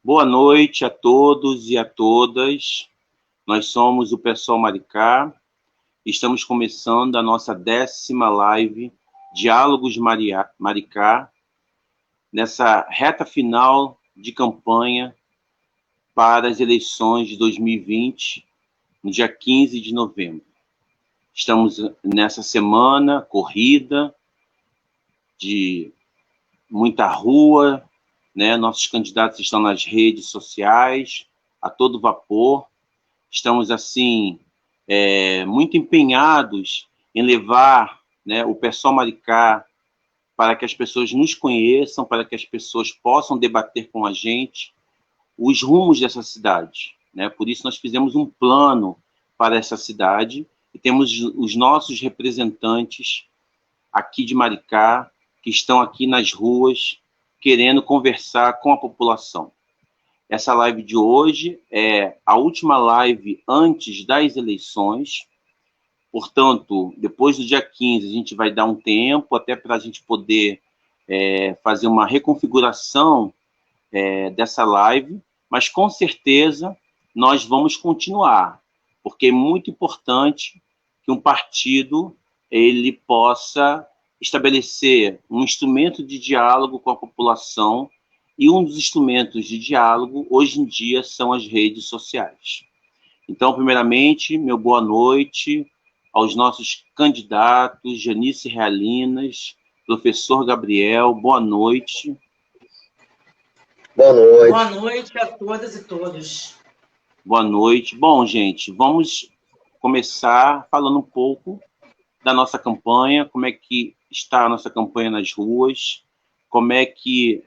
Boa noite a todos e a todas. Nós somos o Pessoal Maricá. Estamos começando a nossa 10ª live Diálogos Maricá, nessa reta final de campanha para as eleições de 2020, no dia 15 de novembro. Estamos nessa semana corrida, de muita rua, né? Nossos candidatos estão nas redes sociais, a todo vapor. Estamos, assim, muito empenhados em levar, né, o Pessoal Maricá para que as pessoas nos conheçam, para que as pessoas possam debater com a gente os rumos dessa cidade, né? Por isso nós fizemos um plano para essa cidade e temos os nossos representantes aqui de Maricá, que estão aqui nas ruas querendo conversar com a população. Essa live de hoje é a última live antes das eleições. Portanto, depois do dia 15, a gente vai dar um tempo até para a gente poder fazer uma reconfiguração dessa live, mas com certeza nós vamos continuar, porque é muito importante que um partido ele possa estabelecer um instrumento de diálogo com a população, e um dos instrumentos de diálogo hoje em dia são as redes sociais. Então, primeiramente, meu boa noite aos nossos candidatos, Janice Realinas, professor Gabriel, boa noite. Boa noite. Boa noite a todas e todos. Boa noite. Bom, gente, vamos começar falando um pouco da nossa campanha, como é que está a nossa campanha nas ruas, como é que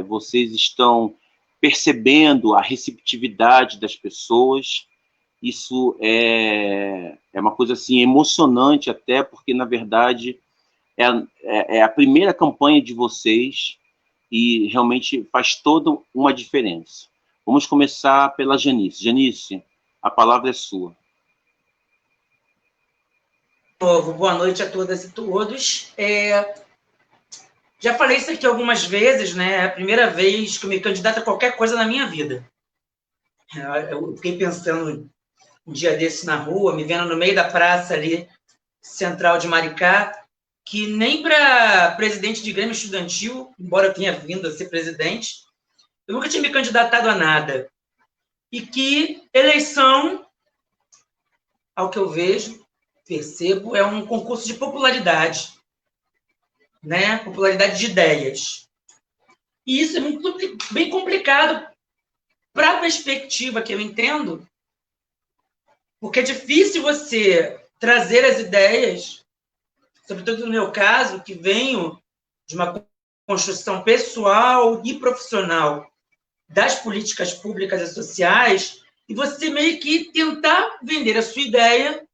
vocês estão percebendo a receptividade das pessoas. Isso é uma coisa assim emocionante até, porque na verdade é a primeira campanha de vocês e realmente faz toda uma diferença. Vamos começar pela Janice. Janice, a palavra é sua. De novo, boa noite a todas e todos. Já falei isso aqui algumas vezes, né? É a primeira vez que eu me candidato a qualquer coisa na minha vida. Eu fiquei pensando um dia desse na rua, me vendo no meio da praça ali, central de Maricá, que nem para presidente de Grêmio Estudantil, embora eu tenha vindo a ser presidente, eu nunca tinha me candidatado a nada. E que eleição, ao que eu vejo, percebo, é um concurso de popularidade, né? Popularidade de ideias. E isso é muito, bem complicado para a perspectiva que eu entendo, porque é difícil você trazer as ideias, sobretudo no meu caso, que venho de uma construção pessoal e profissional das políticas públicas e sociais, e você meio que tentar vender a sua ideia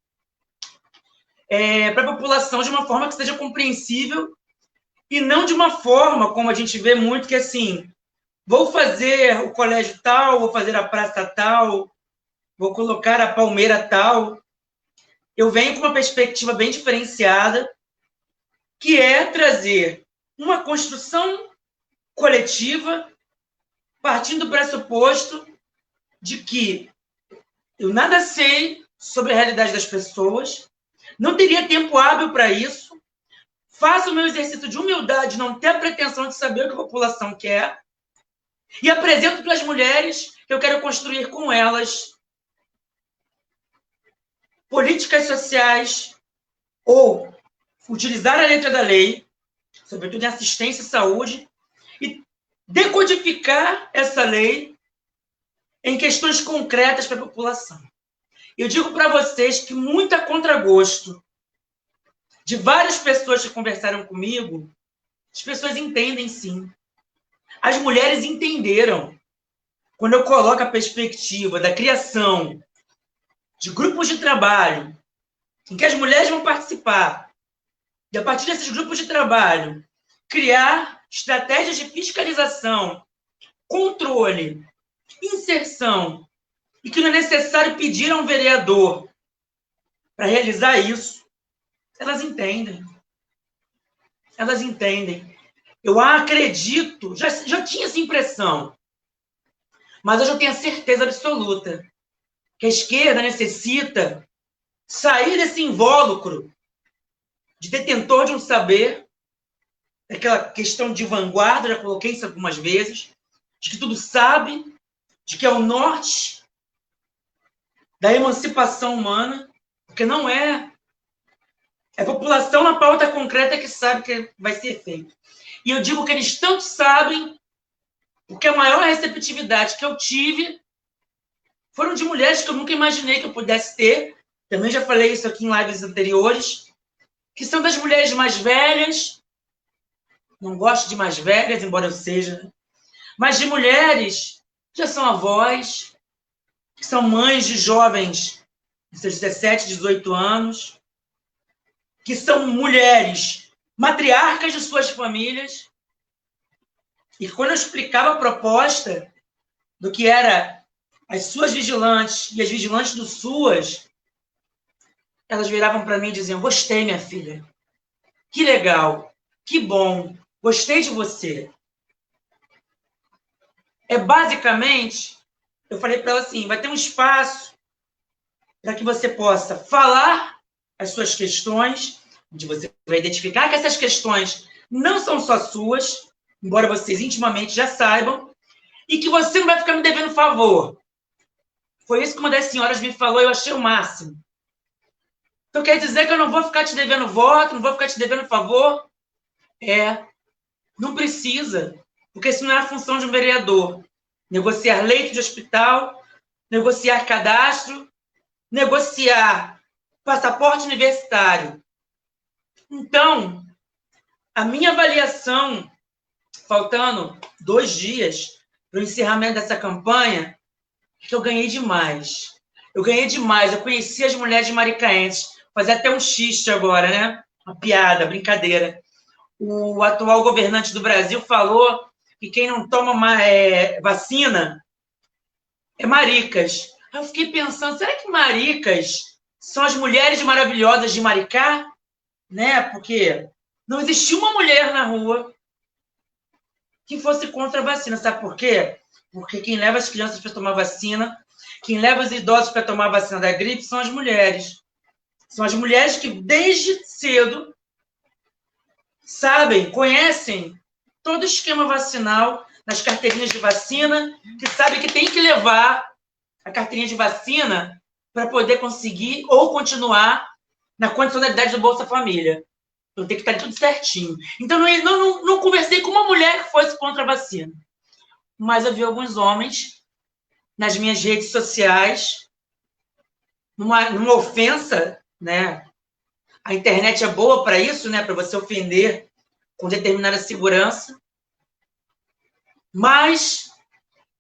para a população de uma forma que seja compreensível e não de uma forma como a gente vê muito, que assim, vou fazer o colégio tal, vou fazer a praça tal, vou colocar a palmeira tal. Eu venho com uma perspectiva bem diferenciada, que é trazer uma construção coletiva, partindo do pressuposto de que eu nada sei sobre a realidade das pessoas, não teria tempo hábil para isso, faço o meu exercício de humildade, não ter a pretensão de saber o que a população quer, e apresento para as mulheres que eu quero construir com elas políticas sociais ou utilizar a letra da lei, sobretudo em assistência e saúde, e decodificar essa lei em questões concretas para a população. Eu digo para vocês que, muito a contragosto de várias pessoas que conversaram comigo, as pessoas entendem, sim. As mulheres entenderam. Quando eu coloco a perspectiva da criação de grupos de trabalho em que as mulheres vão participar, e a partir desses grupos de trabalho, criar estratégias de fiscalização, controle, inserção, e que não é necessário pedir a um vereador para realizar isso, elas entendem. Elas entendem. Eu acredito, já tinha essa impressão, Mas hoje eu tenho a certeza absoluta que a esquerda necessita sair desse invólucro de detentor de um saber, daquela questão de vanguarda, já coloquei isso algumas vezes, de que tudo sabe, de que é o norte da emancipação humana, porque não é. É a população na pauta concreta que sabe que vai ser feito. E eu digo que eles tanto sabem, porque a maior receptividade que eu tive foram de mulheres que eu nunca imaginei que eu pudesse ter. Também já falei isso aqui em lives anteriores, que são das mulheres mais velhas. Não gosto de mais velhas, embora eu seja, mas de mulheres que já são avós, que são mães de jovens de seus 17, 18 anos, que são mulheres matriarcas de suas famílias. E quando eu explicava a proposta do que era as suas vigilantes e as vigilantes do SUAS, elas viravam para mim e diziam: gostei, minha filha. Que legal, que bom, gostei de você. É basicamente, eu falei para ela assim, vai ter um espaço para que você possa falar as suas questões, onde você vai identificar que essas questões não são só suas, embora vocês intimamente já saibam, e que você não vai ficar me devendo favor. Foi isso que uma das senhoras me falou, eu achei o máximo. Então quer dizer que eu não vou ficar te devendo voto, não vou ficar te devendo favor? Não precisa, porque isso não é a função de um vereador. Negociar leito de hospital, negociar cadastro, negociar passaporte universitário. Então, a minha avaliação, faltando 2 dias para o encerramento dessa campanha, é que eu ganhei demais. Eu ganhei demais. Eu conheci as mulheres de Maricaenses. Fazer até um xiste agora, né? Uma piada, brincadeira. O atual governante do Brasil falou que quem não toma vacina é maricas. Aí eu fiquei pensando, será que maricas são as mulheres maravilhosas de Maricá? Né? Porque não existiu uma mulher na rua que fosse contra a vacina. Sabe por quê? Porque quem leva as crianças para tomar vacina, quem leva os idosos para tomar a vacina da gripe são as mulheres. São as mulheres que, desde cedo, sabem, conhecem todo o esquema vacinal nas carteirinhas de vacina, que sabem que tem que levar a carteirinha de vacina para poder conseguir ou continuar na condicionalidade do Bolsa Família. Então tem que estar tudo certinho. Então não conversei com uma mulher que fosse contra a vacina. Mas eu vi alguns homens nas minhas redes sociais, numa ofensa, né? A internet é boa para isso, né? Para você ofender com determinada segurança. Mas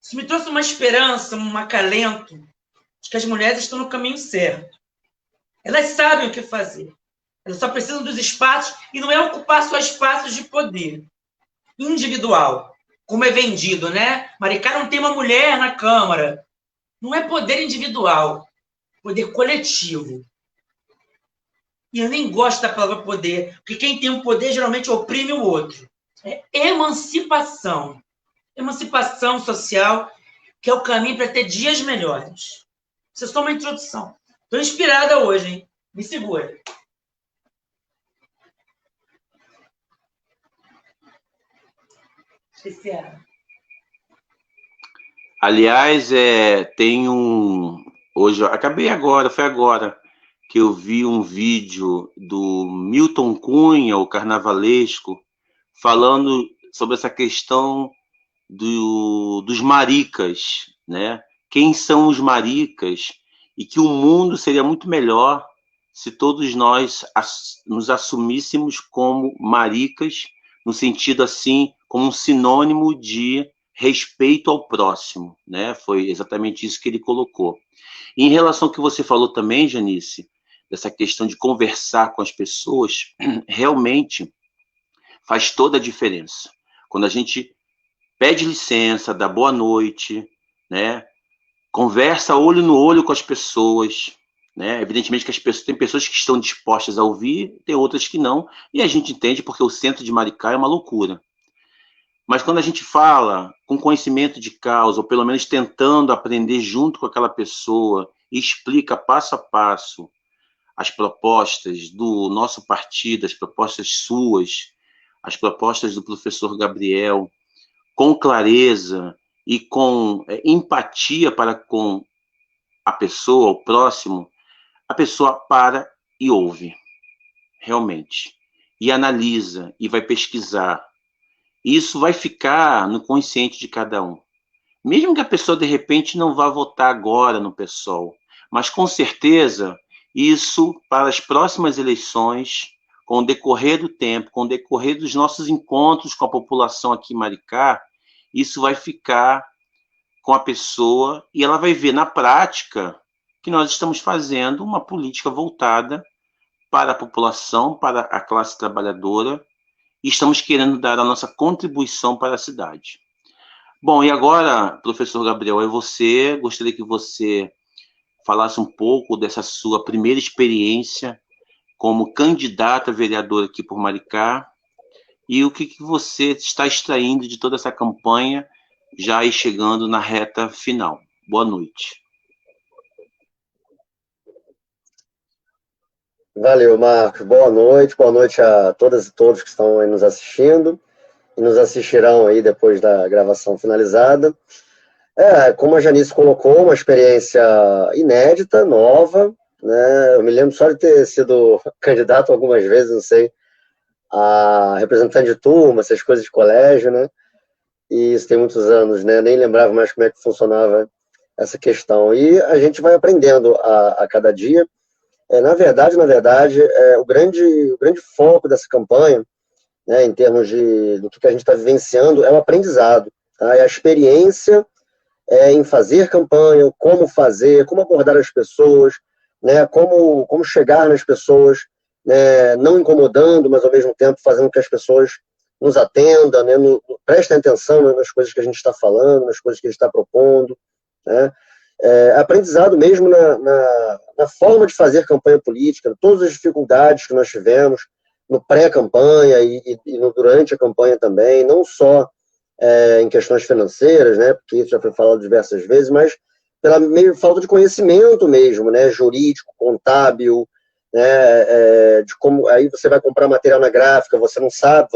isso me trouxe uma esperança, um acalento de que as mulheres estão no caminho certo. Elas sabem o que fazer. Elas só precisam dos espaços, e não é ocupar só espaços de poder individual, como é vendido, né? Maricá não tem uma mulher na Câmara. Não é poder individual, poder coletivo. E eu nem gosto da palavra poder, porque quem tem um poder geralmente oprime o outro. É emancipação. Emancipação social, que é o caminho para ter dias melhores. Isso é só uma introdução. Estou inspirada hoje, hein? Me segura. Aliás, tem hoje, acabei agora, foi agora que eu vi um vídeo do Milton Cunha, o carnavalesco, falando sobre essa questão dos maricas, né? Quem são os maricas? E que o mundo seria muito melhor se todos nós nos assumíssemos como maricas, no sentido assim, como um sinônimo de respeito ao próximo, né? Foi exatamente isso que ele colocou. E em relação ao que você falou também, Janice, dessa questão de conversar com as pessoas, realmente faz toda a diferença. Quando a gente pede licença, dá boa noite, né? Conversa olho no olho com as pessoas, né? Evidentemente que tem pessoas que estão dispostas a ouvir, tem outras que não, e a gente entende porque o centro de Maricá é uma loucura. Mas quando a gente fala com conhecimento de causa, ou pelo menos tentando aprender junto com aquela pessoa, e explica passo a passo as propostas do nosso partido, as propostas suas, as propostas do professor Gabriel, com clareza e com empatia para com a pessoa, o próximo, a pessoa para e ouve, realmente, e analisa, e vai pesquisar. Isso vai ficar no consciente de cada um. Mesmo que a pessoa, de repente, não vá votar agora no PSOL, mas, com certeza, isso, para as próximas eleições, com o decorrer do tempo, com o decorrer dos nossos encontros com a população aqui em Maricá, isso vai ficar com a pessoa e ela vai ver na prática que nós estamos fazendo uma política voltada para a população, para a classe trabalhadora, e estamos querendo dar a nossa contribuição para a cidade. Bom, e agora, professor Gabriel, é você. Gostaria que você falasse um pouco dessa sua primeira experiência como candidata a vereadora aqui por Maricá e o que você está extraindo de toda essa campanha, já aí chegando na reta final. Boa noite. Valeu, Marcos. Boa noite a todas e todos que estão aí nos assistindo e nos assistirão aí depois da gravação finalizada. Como a Janice colocou, uma experiência inédita, nova, né? Eu me lembro só de ter sido candidato algumas vezes, não sei, a representante de turma, essas coisas de colégio, né? E isso tem muitos anos, né? Nem lembrava mais como é que funcionava essa questão. E a gente vai aprendendo a cada dia. Na verdade, o grande foco dessa campanha, né, em termos do que a gente está vivenciando, é o aprendizado, tá? É a experiência em fazer campanha, como fazer, como abordar as pessoas, né, como chegar nas pessoas, né, não incomodando, mas ao mesmo tempo fazendo com que as pessoas nos atendam, né, prestem atenção, né, nas coisas que a gente está falando, nas coisas que a gente está propondo, né? Aprendizado mesmo na forma de fazer campanha política, todas as dificuldades que nós tivemos no pré-campanha e durante a campanha também, não só em questões financeiras, né, porque isso já foi falado diversas vezes, mas pela meio falta de conhecimento mesmo, né, jurídico, contábil, né, de como aí você vai comprar material na gráfica, você não sabe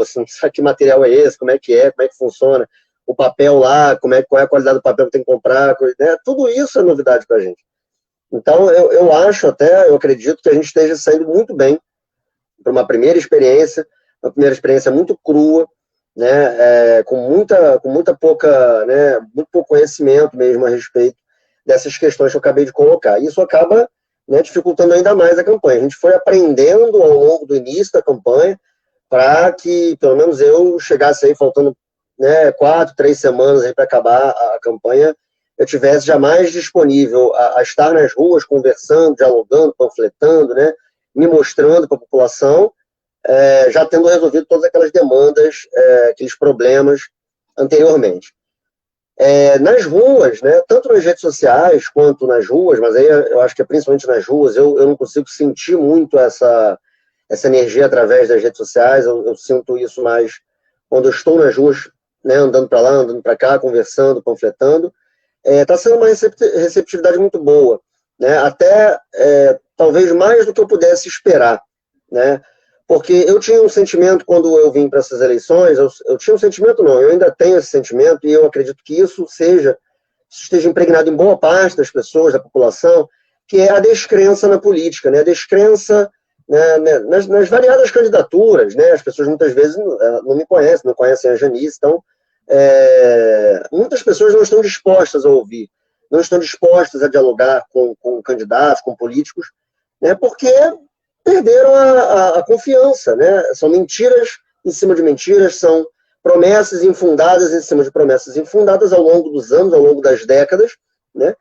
que material é esse, como é que funciona, o papel lá, qual é a qualidade do papel que tem que comprar, né, tudo isso é novidade para a gente. Então, eu acredito que a gente esteja saindo muito bem para uma primeira experiência muito crua, né, com muito pouco conhecimento mesmo a respeito dessas questões que eu acabei de colocar. Isso acaba, né, dificultando ainda mais a campanha. A gente foi aprendendo ao longo do início da campanha para que, pelo menos eu chegasse aí faltando, né, 4, 3 semanas para acabar a campanha, eu tivesse jamais disponível a estar nas ruas conversando, dialogando, panfletando, né, me mostrando para a população, já tendo resolvido todas aquelas demandas, aqueles problemas anteriormente. Nas ruas, né, tanto nas redes sociais quanto nas ruas, mas aí eu acho que é principalmente nas ruas, eu não consigo sentir muito essa energia através das redes sociais, eu sinto isso mais quando eu estou nas ruas, né, andando para lá, andando para cá, conversando, panfletando. Está sendo uma receptividade muito boa, né, até talvez mais do que eu pudesse esperar, né, porque eu tinha um sentimento quando eu vim para essas eleições, eu tinha um sentimento não, eu ainda tenho esse sentimento e eu acredito que isso esteja impregnado em boa parte das pessoas, da população, que é a descrença na política, né, a descrença, né, nas variadas candidaturas, né, as pessoas muitas vezes não me conhecem, não conhecem a Janice, então muitas pessoas não estão dispostas a ouvir, não estão dispostas a dialogar com candidatos, com políticos, né, porque perderam a confiança, né? São mentiras em cima de mentiras, são promessas infundadas em cima de promessas infundadas ao longo dos anos, ao longo das décadas, né?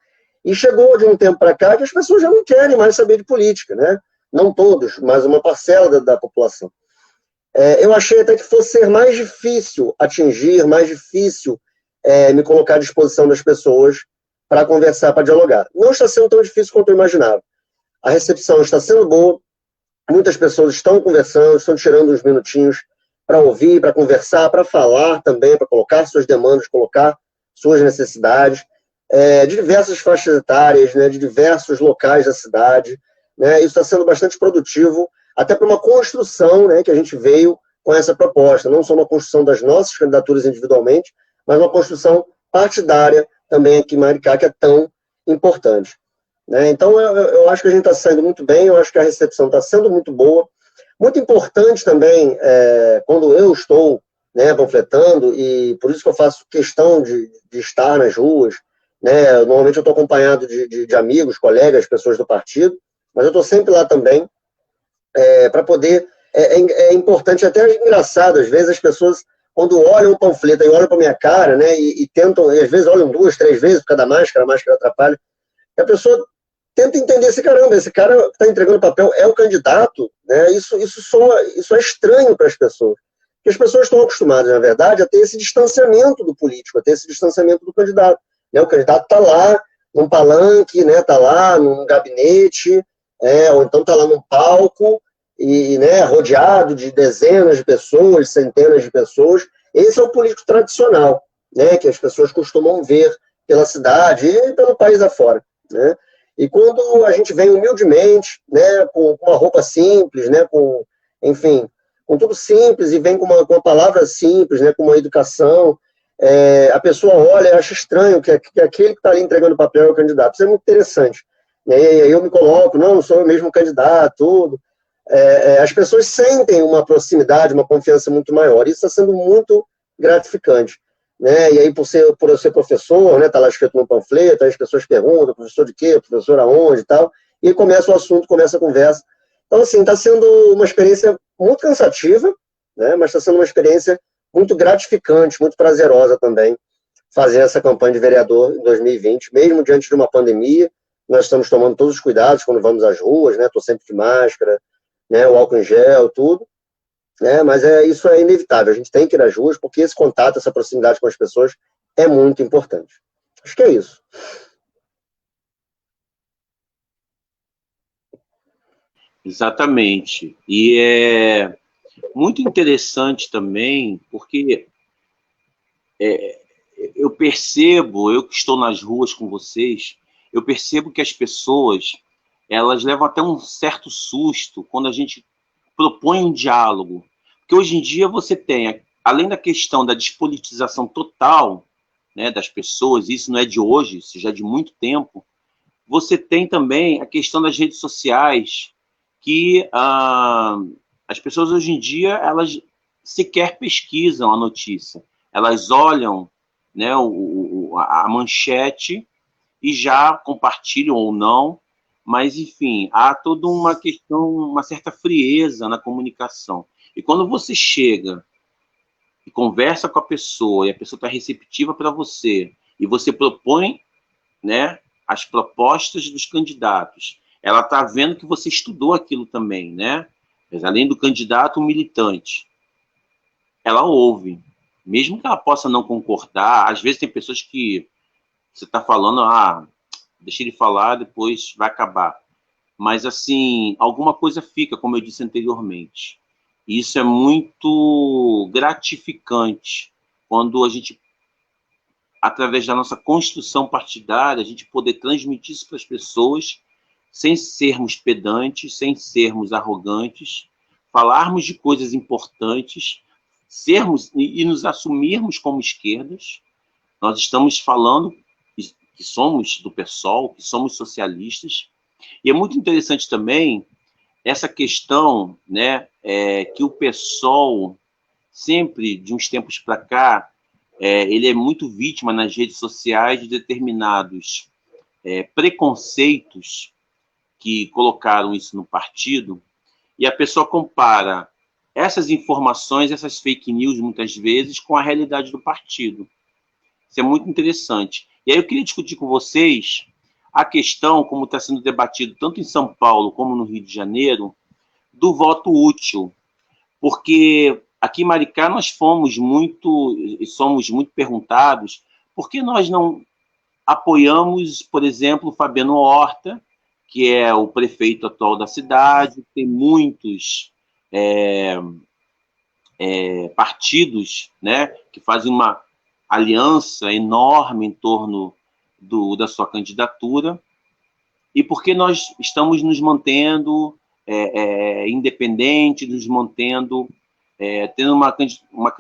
E chegou de um tempo para cá que as pessoas já não querem mais saber de política, né? Não todos, mas uma parcela da população. Eu achei até que fosse ser mais difícil atingir, mais difícil me colocar à disposição das pessoas para conversar, para dialogar. Não está sendo tão difícil quanto eu imaginava. A recepção está sendo boa, muitas pessoas estão conversando, estão tirando uns minutinhos para ouvir, para conversar, para falar também, para colocar suas demandas, colocar suas necessidades, de diversas faixas etárias, né, de diversos locais da cidade. Né, isso está sendo bastante produtivo, até para uma construção, né, que a gente veio com essa proposta, não só uma construção das nossas candidaturas individualmente, mas uma construção partidária também aqui em Maricá, que é tão importante. Né? Então, eu acho que a gente está saindo muito bem, eu acho que a recepção está sendo muito boa. Muito importante também, quando eu estou, né, panfletando, e por isso que eu faço questão de estar nas ruas, né? Normalmente eu estou acompanhado de amigos, colegas, pessoas do partido, mas eu estou sempre lá também, para poder... É importante, até engraçado, às vezes as pessoas, quando olham o panfleto e olham para minha cara, né, e tentam, e às vezes olham 2, 3 vezes por causa da máscara, a máscara atrapalha, e a pessoa tenta entender esse cara que está entregando papel é o candidato, né? Isso é estranho para as pessoas. Porque as pessoas estão acostumadas, na verdade, a ter esse distanciamento do político, a ter esse distanciamento do candidato. Né? O candidato está lá num palanque, né? Está lá num gabinete, ou então está lá num palco, e, né, rodeado de dezenas de pessoas, centenas de pessoas. Esse é o político tradicional, né? Que as pessoas costumam ver pela cidade e pelo país afora. Né? E quando a gente vem humildemente, né, com uma roupa simples, né, enfim, com tudo simples e vem com uma palavra simples, né, com uma educação, a pessoa olha e acha estranho que aquele que está ali entregando papel é o candidato. Isso é muito interessante. Né? E aí eu me coloco, não sou eu mesmo candidato, tudo. As pessoas sentem uma proximidade, uma confiança muito maior. Isso está sendo muito gratificante. Né? E aí, por eu ser professor, né, tá lá escrito no panfleto, aí as pessoas perguntam, professor de quê, professor aonde e tal, e aí começa o assunto, começa a conversa. Então, assim, está sendo uma experiência muito cansativa, né, mas está sendo uma experiência muito gratificante, muito prazerosa também, fazer essa campanha de vereador em 2020, mesmo diante de uma pandemia. Nós estamos tomando todos os cuidados quando vamos às ruas, né, estou sempre de máscara, né, o álcool em gel, tudo. Mas isso é inevitável, a gente tem que ir às ruas, porque esse contato, essa proximidade com as pessoas é muito importante. Acho que é isso. Exatamente. E é muito interessante também, porque eu percebo, eu que estou nas ruas com vocês, eu percebo que as pessoas, elas levam até um certo susto quando a gente propõe um diálogo. Porque hoje em dia você tem, além da questão da despolitização total, né, das pessoas, isso não é de hoje, isso já é de muito tempo, você tem também a questão das redes sociais, que as pessoas hoje em dia, elas sequer pesquisam a notícia. Elas olham, né, a manchete e já compartilham ou não, mas, enfim, há toda uma questão, uma certa frieza na comunicação. E quando você chega e conversa com a pessoa, e a pessoa está receptiva para você, e você propõe, né, as propostas dos candidatos, ela está vendo que você estudou aquilo também, né? Mas, além do candidato, o militante. Ela ouve. Mesmo que ela possa não concordar, às vezes tem pessoas que você está falando, deixa ele falar, depois vai acabar. Mas, assim, alguma coisa fica, como eu disse anteriormente. E isso é muito gratificante, quando a gente, através da nossa construção partidária, a gente poder transmitir isso para as pessoas, sem sermos pedantes, sem sermos arrogantes, falarmos de coisas importantes, sermos e nos assumirmos como esquerdas. Nós estamos falando que somos do PSOL, que somos socialistas. E é muito interessante também essa questão, né, que o PSOL, sempre, de uns tempos para cá, ele é muito vítima nas redes sociais de determinados preconceitos que colocaram isso no partido, e a pessoa compara essas informações, essas fake news, muitas vezes, com a realidade do partido. Isso é muito interessante. E aí eu queria discutir com vocês a questão, como está sendo debatido tanto em São Paulo como no Rio de Janeiro, do voto útil. Porque aqui em Maricá nós somos muito perguntados por que nós não apoiamos, por exemplo, o Fabiano Horta, que é o prefeito atual da cidade, tem muitos partidos, né, que fazem uma aliança enorme em torno da sua candidatura, e porque nós estamos nos mantendo independentes, nos mantendo tendo uma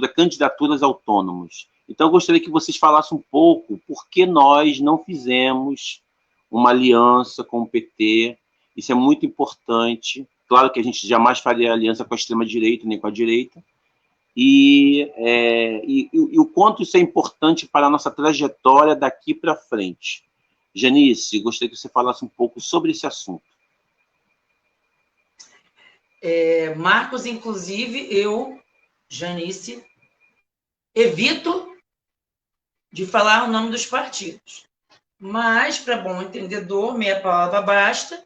candidaturas autônomos. Então, eu gostaria que vocês falassem um pouco por que nós não fizemos uma aliança com o PT. Isso é muito importante. Claro que a gente jamais faria aliança com a extrema-direita, nem com a direita. E o quanto isso é importante para a nossa trajetória daqui para frente. Janice, gostaria que você falasse um pouco sobre esse assunto. Marcos, inclusive, eu, Janice, evito de falar o nome dos partidos. Mas, para bom entendedor, meia palavra basta.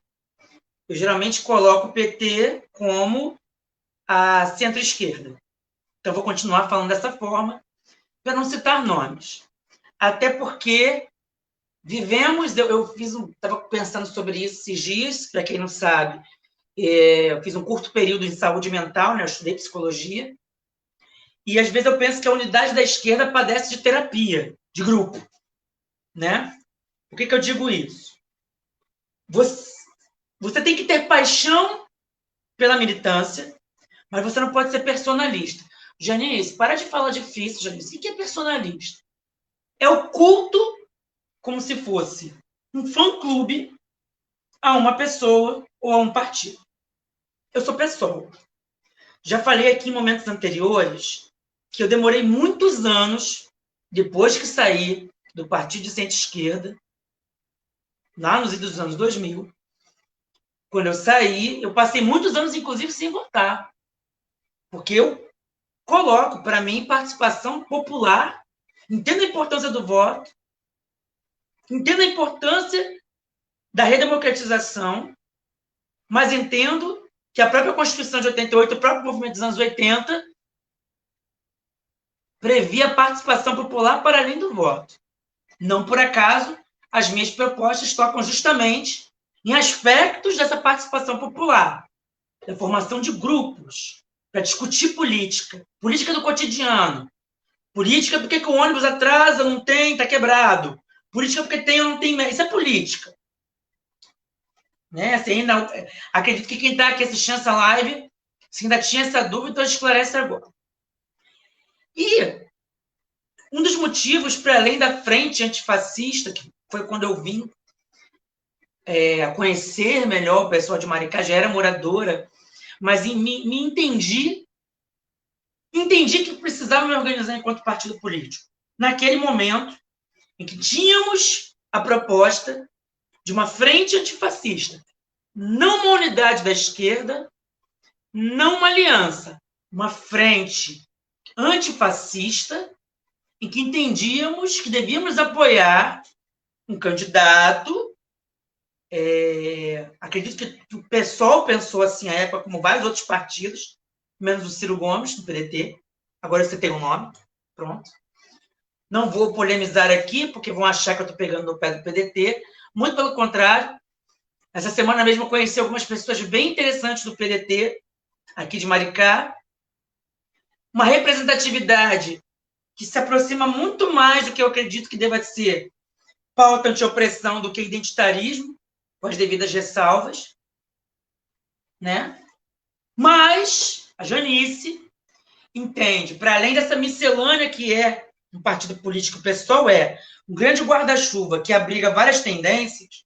Eu geralmente coloco o PT como a centro-esquerda. Então, vou continuar falando dessa forma, para não citar nomes. Até porque vivemos... Eu estava pensando sobre isso esses dias, para quem não sabe, eu fiz um curto período em saúde mental, né? Eu estudei psicologia, e às vezes eu penso que a unidade da esquerda padece de terapia, de grupo, né? Por que eu digo isso? Você tem que ter paixão pela militância, mas você não pode ser personalista. Janice, para de falar difícil, Janice. O que é personalista? É o culto como se fosse um fã-clube a uma pessoa ou a um partido. Eu sou pessoa. Já falei aqui em momentos anteriores que eu demorei muitos anos, depois que saí do partido de centro-esquerda, lá nos idos dos anos 2000, quando eu saí, eu passei muitos anos, inclusive, sem votar. Porque eu coloco, para mim, participação popular, entendo a importância do voto, entendo a importância da redemocratização, mas entendo que a própria Constituição de 88, o próprio movimento dos anos 80, previa a participação popular para além do voto. Não por acaso, as minhas propostas tocam justamente em aspectos dessa participação popular, da formação de grupos, para discutir política, política do cotidiano, política porque o ônibus atrasa, não tem, está quebrado, política porque tem ou não tem, isso é política. Né? Assim, não, acredito que quem está aqui assistindo essa live, se ainda tinha essa dúvida, esclarece agora. E um dos motivos, para além da frente antifascista, que foi quando eu vim a conhecer melhor o pessoal de Maricá, já era moradora, mas me entendi que precisava me organizar enquanto partido político. Naquele momento em que tínhamos a proposta de uma frente antifascista, não uma unidade da esquerda, não uma aliança, uma frente antifascista, em que entendíamos que devíamos apoiar um candidato. Acredito que o PSOL pensou assim à época, como vários outros partidos, menos o Ciro Gomes, do PDT. Agora você tem um nome, pronto. Não vou polemizar aqui, porque vão achar que eu estou pegando no pé do PDT. Muito pelo contrário. Essa semana mesmo eu conheci algumas pessoas bem interessantes do PDT, aqui de Maricá. Uma representatividade que se aproxima muito mais do que eu acredito que deva ser pauta antiopressão do que identitarismo, com as devidas ressalvas, né? Mas a Janice entende, para além dessa miscelânea que é um partido político, o PSOL é um grande guarda-chuva que abriga várias tendências,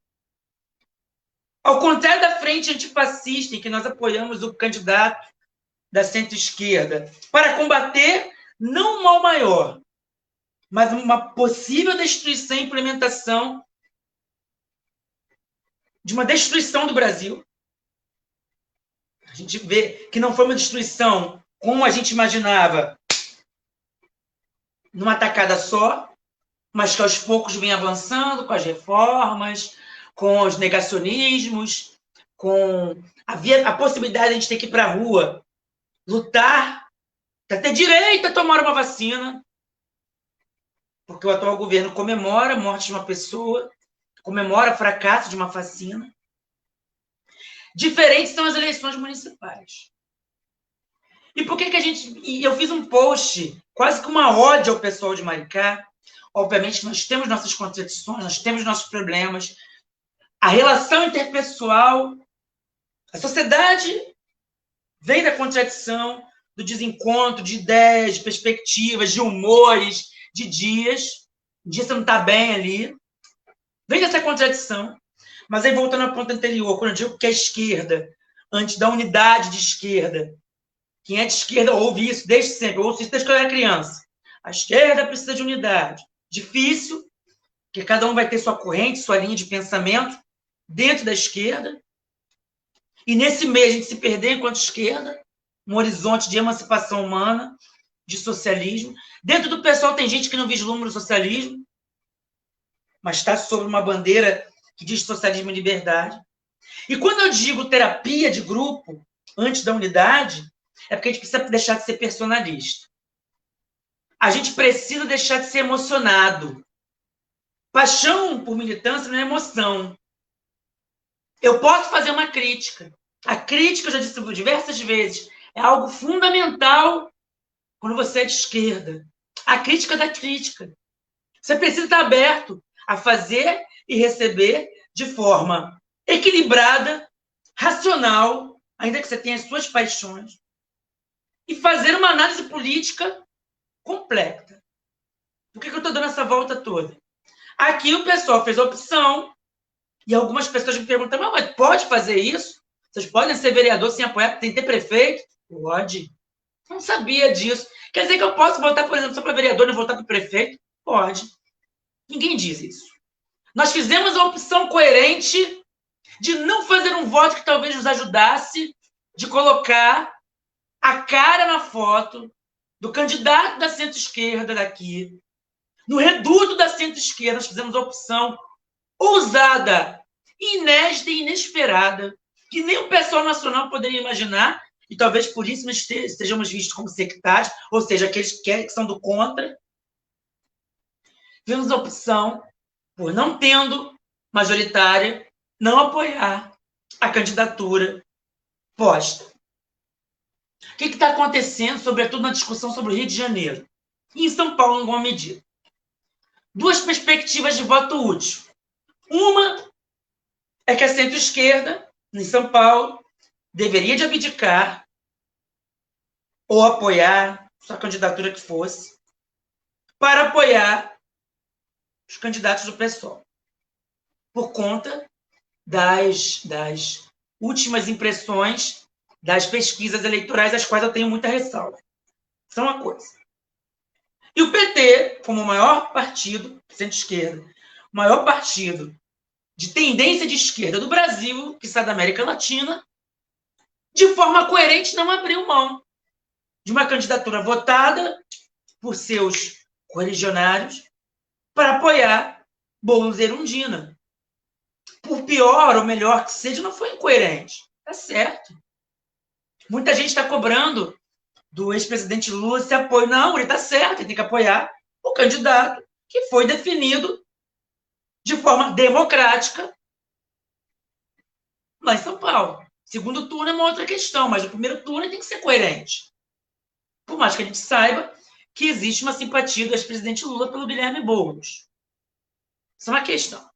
ao contrário da frente antifascista, em que nós apoiamos o candidato da centro-esquerda para combater não um mal maior, mas uma possível destruição e implementação de uma destruição do Brasil. A gente vê que não foi uma destruição como a gente imaginava, numa tacada só, mas que aos poucos vem avançando com as reformas, com os negacionismos, com a possibilidade de a gente ter que ir para a rua, lutar, para ter direito a tomar uma vacina, porque o atual governo comemora a morte de uma pessoa, comemora o fracasso de uma vacina. Diferentes são as eleições municipais. E por que que a gente... E eu fiz um post, quase que uma ode ao pessoal de Maricá. Obviamente, nós temos nossas contradições, nós temos nossos problemas. A relação interpessoal, a sociedade vem da contradição, do desencontro de ideias, de perspectivas, de humores, de dias. Um dia você não está bem ali. Vem dessa contradição. Mas aí, voltando ao ponto anterior, quando eu digo que a esquerda, antes da unidade de esquerda, quem é de esquerda ouve isso desde sempre, eu ouço isso desde que eu era criança. A esquerda precisa de unidade. Difícil, porque cada um vai ter sua corrente, sua linha de pensamento dentro da esquerda. E nesse meio a gente se perder enquanto esquerda, um horizonte de emancipação humana, de socialismo. Dentro do pessoal tem gente que não vislumbra o socialismo, mas está sob uma bandeira que diz socialismo e liberdade. E quando eu digo terapia de grupo, antes da unidade, é porque a gente precisa deixar de ser personalista. A gente precisa deixar de ser emocionado. Paixão por militância não é emoção. Eu posso fazer uma crítica. A crítica, eu já disse diversas vezes, é algo fundamental quando você é de esquerda. A crítica da crítica. Você precisa estar aberto a fazer e receber de forma equilibrada, racional, ainda que você tenha as suas paixões, e fazer uma análise política completa. Por que eu estou dando essa volta toda? Aqui o pessoal fez a opção, e algumas pessoas me perguntam, mas pode fazer isso? Vocês podem ser vereador sem apoiar, sem ter prefeito? Pode. Não sabia disso. Quer dizer que eu posso votar, por exemplo, só para vereador e votar para prefeito? Pode. Ninguém diz isso. Nós fizemos a opção coerente de não fazer um voto que talvez nos ajudasse, de colocar a cara na foto do candidato da centro-esquerda daqui. No reduto da centro-esquerda, nós fizemos a opção ousada, inédita e inesperada, que nem o pessoal nacional poderia imaginar, e talvez por isso nós estejamos vistos como sectários, ou seja, aqueles que são do contra. Fizemos a opção, por não tendo majoritária, não apoiar a candidatura posta. O que está acontecendo, sobretudo na discussão sobre o Rio de Janeiro? E em São Paulo, em alguma medida. Duas perspectivas de voto útil. Uma é que a centro-esquerda, em São Paulo, deveria de abdicar ou apoiar sua candidatura que fosse, para apoiar os candidatos do PSOL, por conta das últimas impressões das pesquisas eleitorais, às quais eu tenho muita ressalva. Isso é uma coisa. E o PT, como o maior partido, centro-esquerda, o maior partido de tendência de esquerda do Brasil, que está da América Latina, de forma coerente não abriu mão de uma candidatura votada por seus correligionários para apoiar Boulos e Erundina. Por pior ou melhor que seja, não foi incoerente. Tá certo. Muita gente está cobrando do ex-presidente Lula esse apoio. Não, ele está certo, ele tem que apoiar o candidato que foi definido de forma democrática lá em São Paulo. Segundo turno é uma outra questão, mas o primeiro turno tem que ser coerente. Por mais que a gente saiba que existe uma simpatia do ex-presidente Lula pelo Guilherme Boulos. Isso é uma questão.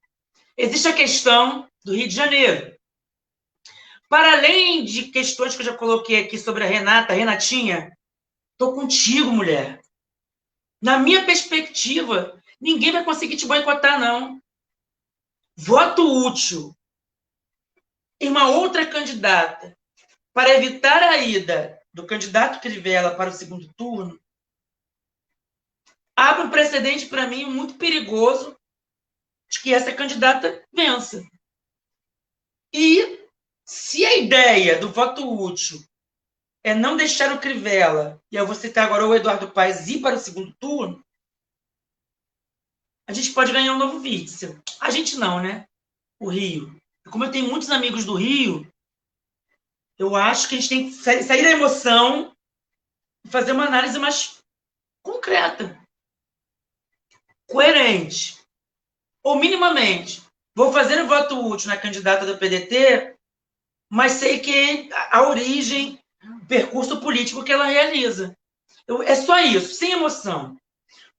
Existe a questão do Rio de Janeiro. Para além de questões que eu já coloquei aqui sobre a Renatinha, estou contigo, mulher. Na minha perspectiva, ninguém vai conseguir te boicotar, não. Voto útil em uma outra candidata para evitar a ida do candidato Crivella para o segundo turno abre um precedente para mim muito perigoso de que essa candidata vença. E se a ideia do voto útil é não deixar o Crivella, e eu vou citar agora o Eduardo Paes, ir para o segundo turno, a gente pode ganhar um novo Witzel. A gente não, né? O Rio. Como eu tenho muitos amigos do Rio, eu acho que a gente tem que sair da emoção e fazer uma análise mais concreta, coerente, ou minimamente. Vou fazer o voto útil na candidata do PDT, mas sei que a origem percurso político que ela realiza. É só isso, sem emoção.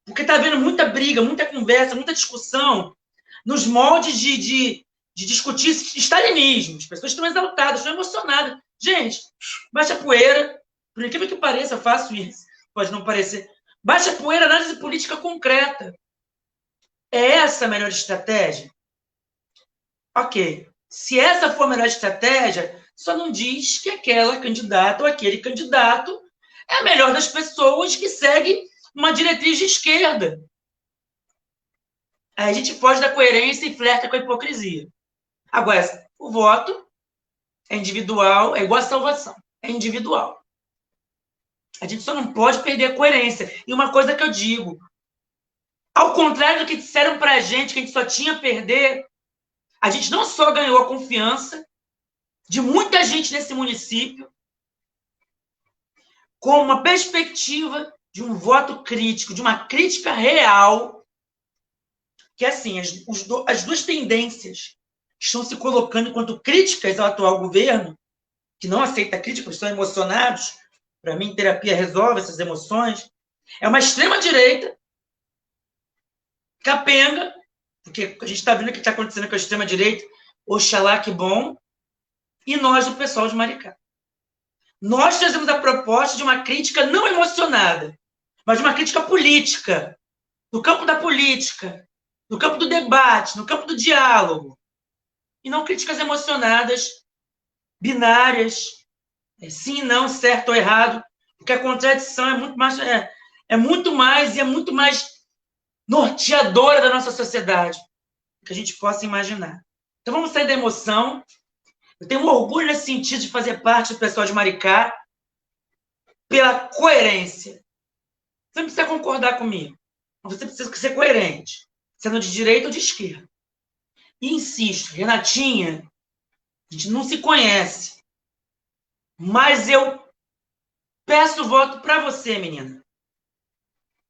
Porque está havendo muita briga, muita conversa, muita discussão nos moldes de discutir stalinismo. As pessoas estão exaltadas, estão emocionadas. Gente, baixa a poeira. Por incrível que pareça, eu faço isso. Pode não parecer. Baixa a poeira, análise política concreta. É essa a melhor estratégia? Ok. Se essa for a melhor estratégia, só não diz que aquela candidata ou aquele candidato é a melhor das pessoas que segue uma diretriz de esquerda. Aí a gente foge da coerência e flerta com a hipocrisia. Agora, o voto é individual, é igual a salvação. É individual. A gente só não pode perder a coerência. E uma coisa que eu digo, ao contrário do que disseram pra gente, que a gente só tinha a perder, a gente não só ganhou a confiança de muita gente nesse município, com uma perspectiva de um voto crítico, de uma crítica real, que assim, as duas tendências estão se colocando enquanto críticas ao atual governo, que não aceita críticas, estão emocionados. Para mim, terapia resolve essas emoções. É uma extrema-direita capenga, porque a gente está vendo o que está acontecendo com a extrema-direita, oxalá que bom, e nós, o pessoal de Maricá. Nós trazemos a proposta de uma crítica não emocionada, mas de uma crítica política, no campo da política, no campo do debate, no campo do diálogo, e não críticas emocionadas, binárias, sim, não, certo ou errado, porque a contradição é muito mais norteadora da nossa sociedade que a gente possa imaginar. Então vamos sair da emoção. Eu tenho um orgulho nesse sentido de fazer parte do pessoal de Maricá pela coerência. Você não precisa concordar comigo, mas você precisa ser coerente, sendo de direita ou de esquerda. E insisto, Renatinha, a gente não se conhece, mas eu peço voto para você, menina.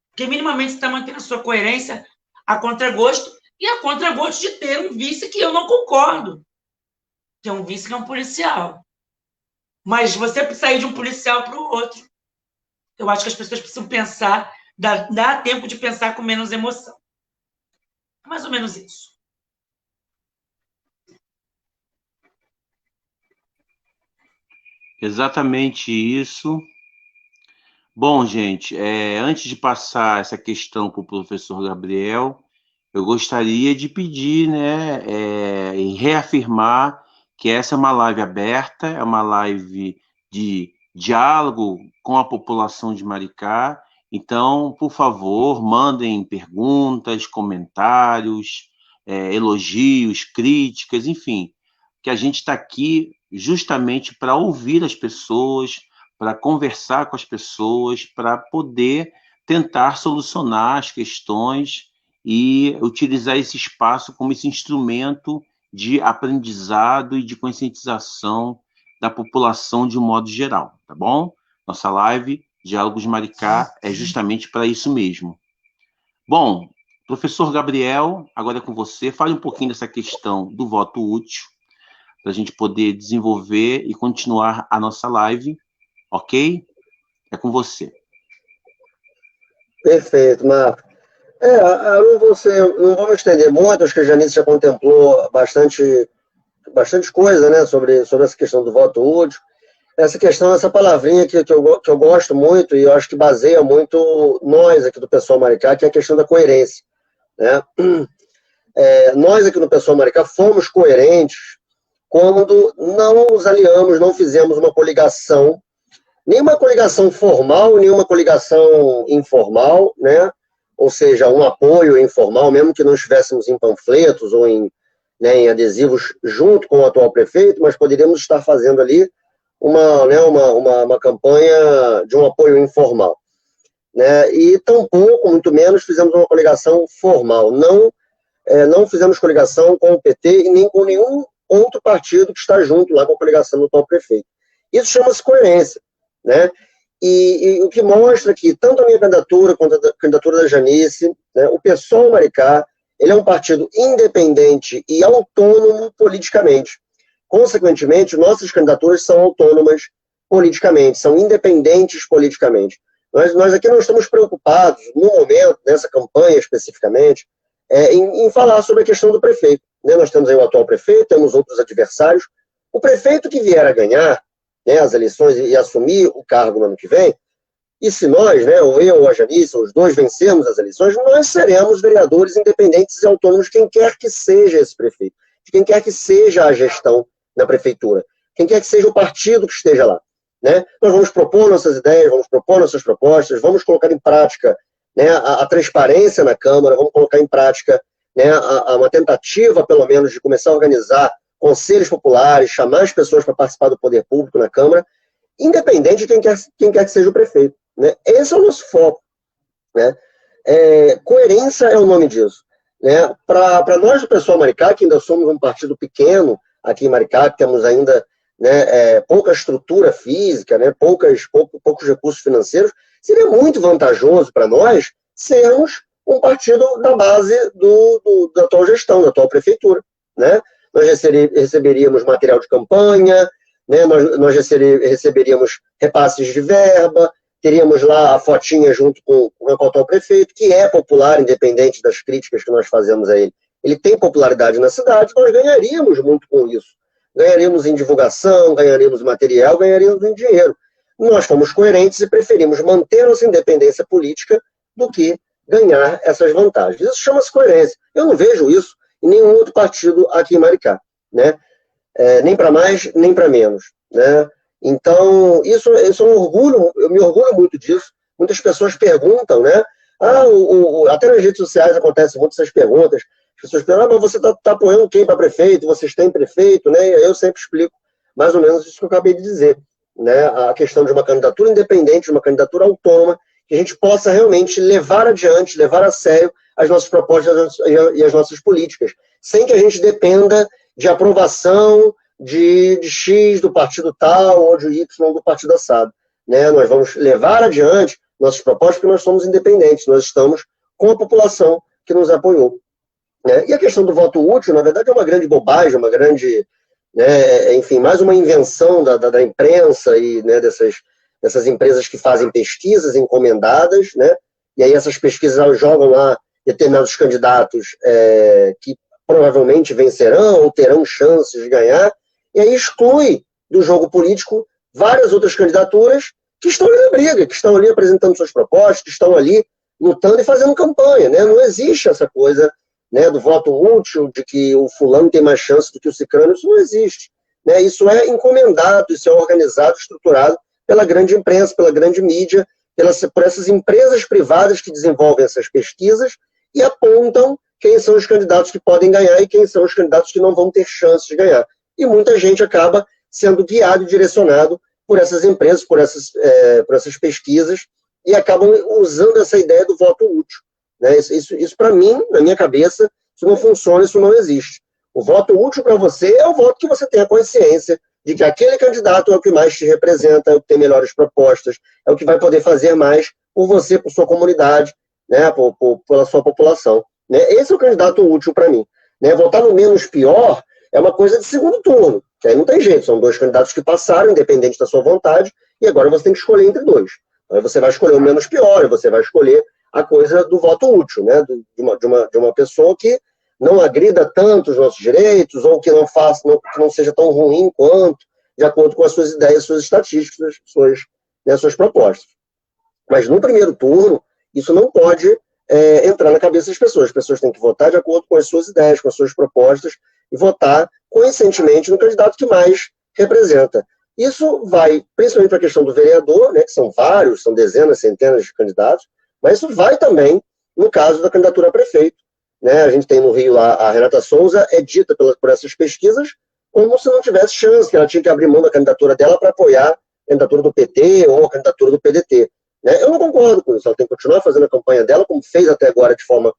Porque minimamente você está mantendo a sua coerência a contragosto, e a contragosto de ter um vice que eu não concordo. Que é um vice que é um policial. Mas você sair de um policial para o outro, eu acho que as pessoas precisam pensar, dá tempo de pensar com menos emoção. É mais ou menos isso. Exatamente isso. Bom, gente, antes de passar essa questão para o professor Gabriel, eu gostaria de pedir, né, e reafirmar que essa é uma live aberta, é uma live de diálogo com a população de Maricá. Então, por favor, mandem perguntas, comentários, elogios, críticas, enfim, que a gente está aqui justamente para ouvir as pessoas, para conversar com as pessoas, para poder tentar solucionar as questões e utilizar esse espaço como esse instrumento de aprendizado e de conscientização da população de um modo geral, tá bom? Nossa live, Diálogos Maricá, é justamente para isso mesmo. Bom, professor Gabriel, agora é com você. Fale um pouquinho dessa questão do voto útil, para a gente poder desenvolver e continuar a nossa live, ok? É com você. Perfeito, Marco. Não vou me estender muito, acho que a Janice já contemplou bastante coisa, né, sobre essa questão do voto útil. Essa questão, essa palavrinha que eu gosto muito, e eu acho que baseia muito nós aqui do Pessoal Maricá, que é a questão da coerência, né? Nós aqui no Pessoal Maricá fomos coerentes quando não nos aliamos, não fizemos uma coligação, nenhuma coligação formal, nenhuma coligação informal, né? Ou seja, um apoio informal, mesmo que não estivéssemos em panfletos ou em adesivos junto com o atual prefeito, mas poderíamos estar fazendo ali uma campanha de um apoio informal, né? E tampouco, muito menos, fizemos uma coligação formal. Não fizemos coligação com o PT e nem com nenhum outro partido que está junto lá com a coligação do atual prefeito. Isso chama-se coerência, né? E o que mostra que tanto a minha candidatura quanto a candidatura da Janice, né, o PSOL Maricá, ele é um partido independente e autônomo politicamente. Consequentemente, nossas candidaturas são autônomas politicamente, são independentes politicamente. Nós aqui não estamos preocupados, no momento, nessa campanha especificamente, em falar sobre a questão do prefeito. Né? Nós temos aí o atual prefeito, temos outros adversários. O prefeito que vier a ganhar, né, as eleições e assumir o cargo no ano que vem, e se nós, né, ou eu ou a Janice, os dois vencermos as eleições, nós seremos vereadores independentes e autônomos de quem quer que seja esse prefeito, de quem quer que seja a gestão na prefeitura, quem quer que seja o partido que esteja lá. Né? Nós vamos propor nossas ideias, vamos propor nossas propostas, vamos colocar em prática, né, a transparência na Câmara, vamos colocar em prática, né, uma tentativa, pelo menos, de começar a organizar conselhos populares, chamar as pessoas para participar do poder público na Câmara, independente de quem quer que seja o prefeito. Né? Esse é o nosso foco. Né? Coerência é o nome disso. Né? Para nós do pessoal Maricá, que ainda somos um partido pequeno aqui em Maricá, que temos ainda, né, pouca estrutura física, né, poucos recursos financeiros, seria muito vantajoso para nós sermos um partido da base da atual gestão, da atual prefeitura. Né? Nós receberíamos material de campanha, né? Nós receberíamos repasses de verba, teríamos lá a fotinha junto com o atual prefeito, que é popular, independente das críticas que nós fazemos a ele. Ele tem popularidade na cidade, nós ganharíamos muito com isso. Ganharíamos em divulgação, ganharíamos em material, ganharíamos em dinheiro. Nós fomos coerentes e preferimos manter nossa independência política do que ganhar essas vantagens. Isso chama-se coerência. Eu não vejo isso em nenhum outro partido aqui em Maricá. Né? Nem para mais, nem para menos. Né? Então, isso é um orgulho, eu me orgulho muito disso. Muitas pessoas perguntam, né? Até nas redes sociais acontecem muitas essas perguntas. As pessoas perguntam, mas você está apoiando quem para prefeito? Vocês têm prefeito? Né? Eu sempre explico mais ou menos isso que eu acabei de dizer. Né? A questão de uma candidatura independente, de uma candidatura autônoma, que a gente possa realmente levar adiante, levar a sério as nossas propostas e as nossas políticas, sem que a gente dependa de aprovação de X do partido tal ou de Y do partido assado. Né? Nós vamos levar adiante nossas propostas porque nós somos independentes, nós estamos com a população que nos apoiou. Né? E a questão do voto útil, na verdade, é uma grande bobagem, uma grande, né, enfim, mais uma invenção da imprensa e, né, dessas empresas que fazem pesquisas encomendadas, né? E aí essas pesquisas elas jogam lá determinados candidatos que provavelmente vencerão ou terão chances de ganhar, e aí exclui do jogo político várias outras candidaturas que estão ali na briga, que estão ali apresentando suas propostas, que estão ali lutando e fazendo campanha. Né? Não existe essa coisa, né, do voto útil, de que o fulano tem mais chance do que o cicrano, isso não existe. Né? Isso é encomendado, isso é organizado, estruturado pela grande imprensa, pela grande mídia, por essas empresas privadas que desenvolvem essas pesquisas e apontam quem são os candidatos que podem ganhar e quem são os candidatos que não vão ter chance de ganhar. E muita gente acaba sendo guiado e direcionado por essas empresas, por essas pesquisas, e acabam usando essa ideia do voto útil. Né? Isso para mim, na minha cabeça, isso não funciona, isso não existe. O voto útil para você é o voto que você tem a consciência de que aquele candidato é o que mais te representa, é o que tem melhores propostas, é o que vai poder fazer mais por você, por sua comunidade, né? Pela sua população. Né? Esse é o candidato útil para mim. Né? Votar no menos pior é uma coisa de segundo turno, que aí não tem jeito, são dois candidatos que passaram, independente da sua vontade, e agora você tem que escolher entre dois. Aí você vai escolher o menos pior, e você vai escolher a coisa do voto útil, né? de uma pessoa que não agrida tanto os nossos direitos, ou que que não seja tão ruim quanto, de acordo com as suas ideias, suas estatísticas, suas propostas. Mas no primeiro turno, isso não pode entrar na cabeça das pessoas. As pessoas têm que votar de acordo com as suas ideias, com as suas propostas, e votar conscientemente no candidato que mais representa. Isso vai, principalmente para a questão do vereador, né, que são vários, são dezenas, centenas de candidatos, mas isso vai também no caso da candidatura a prefeito. Né? A gente tem no Rio lá, a Renata Souza é dita por essas pesquisas como se não tivesse chance, que ela tinha que abrir mão da candidatura dela para apoiar a candidatura do PT ou a candidatura do PDT. Né? Eu não concordo com isso, ela tem que continuar fazendo a campanha dela, como fez até agora de forma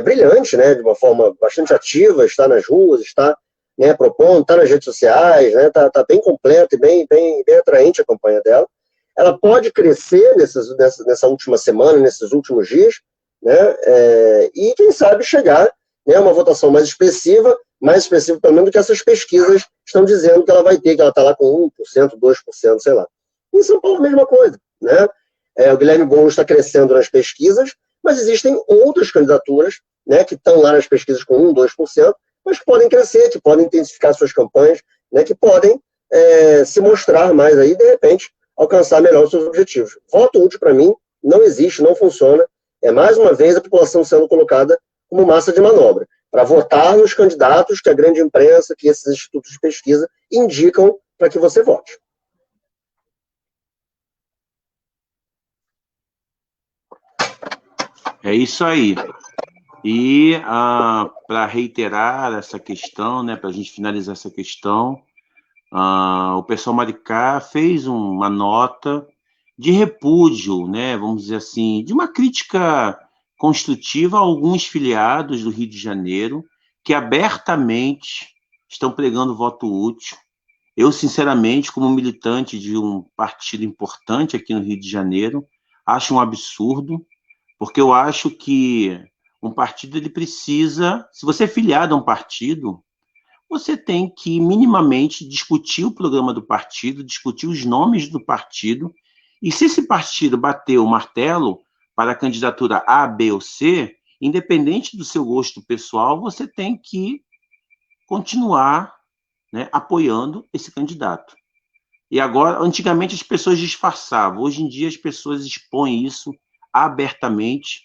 brilhante, né? De uma forma bastante ativa, está nas ruas, está, né, propondo, está nas redes sociais, né? Tá bem completa e bem atraente a campanha dela. Ela pode crescer nessa última semana, nesses últimos dias, né? E quem sabe chegar, né, a uma votação mais expressiva pelo menos do que essas pesquisas estão dizendo que ela vai ter, que ela está lá com 1%, 2%, sei lá. Em São Paulo, a mesma coisa, né? O Guilherme Boulos está crescendo nas pesquisas, mas existem outras candidaturas, né, que estão lá nas pesquisas com 1%, 2%, mas que podem crescer, que podem intensificar suas campanhas, né, que podem se mostrar mais aí, de repente, alcançar melhor os seus objetivos. Voto útil, para mim, não existe, não funciona. É, mais uma vez, a população sendo colocada como massa de manobra, para votar nos candidatos que a grande imprensa, que esses institutos de pesquisa indicam para que você vote. É isso aí. E para reiterar essa questão, né, para a gente finalizar essa questão, o pessoal Maricá fez uma nota de repúdio, né, vamos dizer assim, de uma crítica construtiva a alguns filiados do Rio de Janeiro que abertamente estão pregando voto útil. Eu, sinceramente, como militante de um partido importante aqui no Rio de Janeiro, acho um absurdo, porque eu acho que um partido ele precisa, se você é filiado a um partido, você tem que minimamente discutir o programa do partido, discutir os nomes do partido, e se esse partido bater o martelo para a candidatura A, B ou C, independente do seu gosto pessoal, você tem que continuar, né, apoiando esse candidato. E agora, antigamente as pessoas disfarçavam, hoje em dia as pessoas expõem isso abertamente,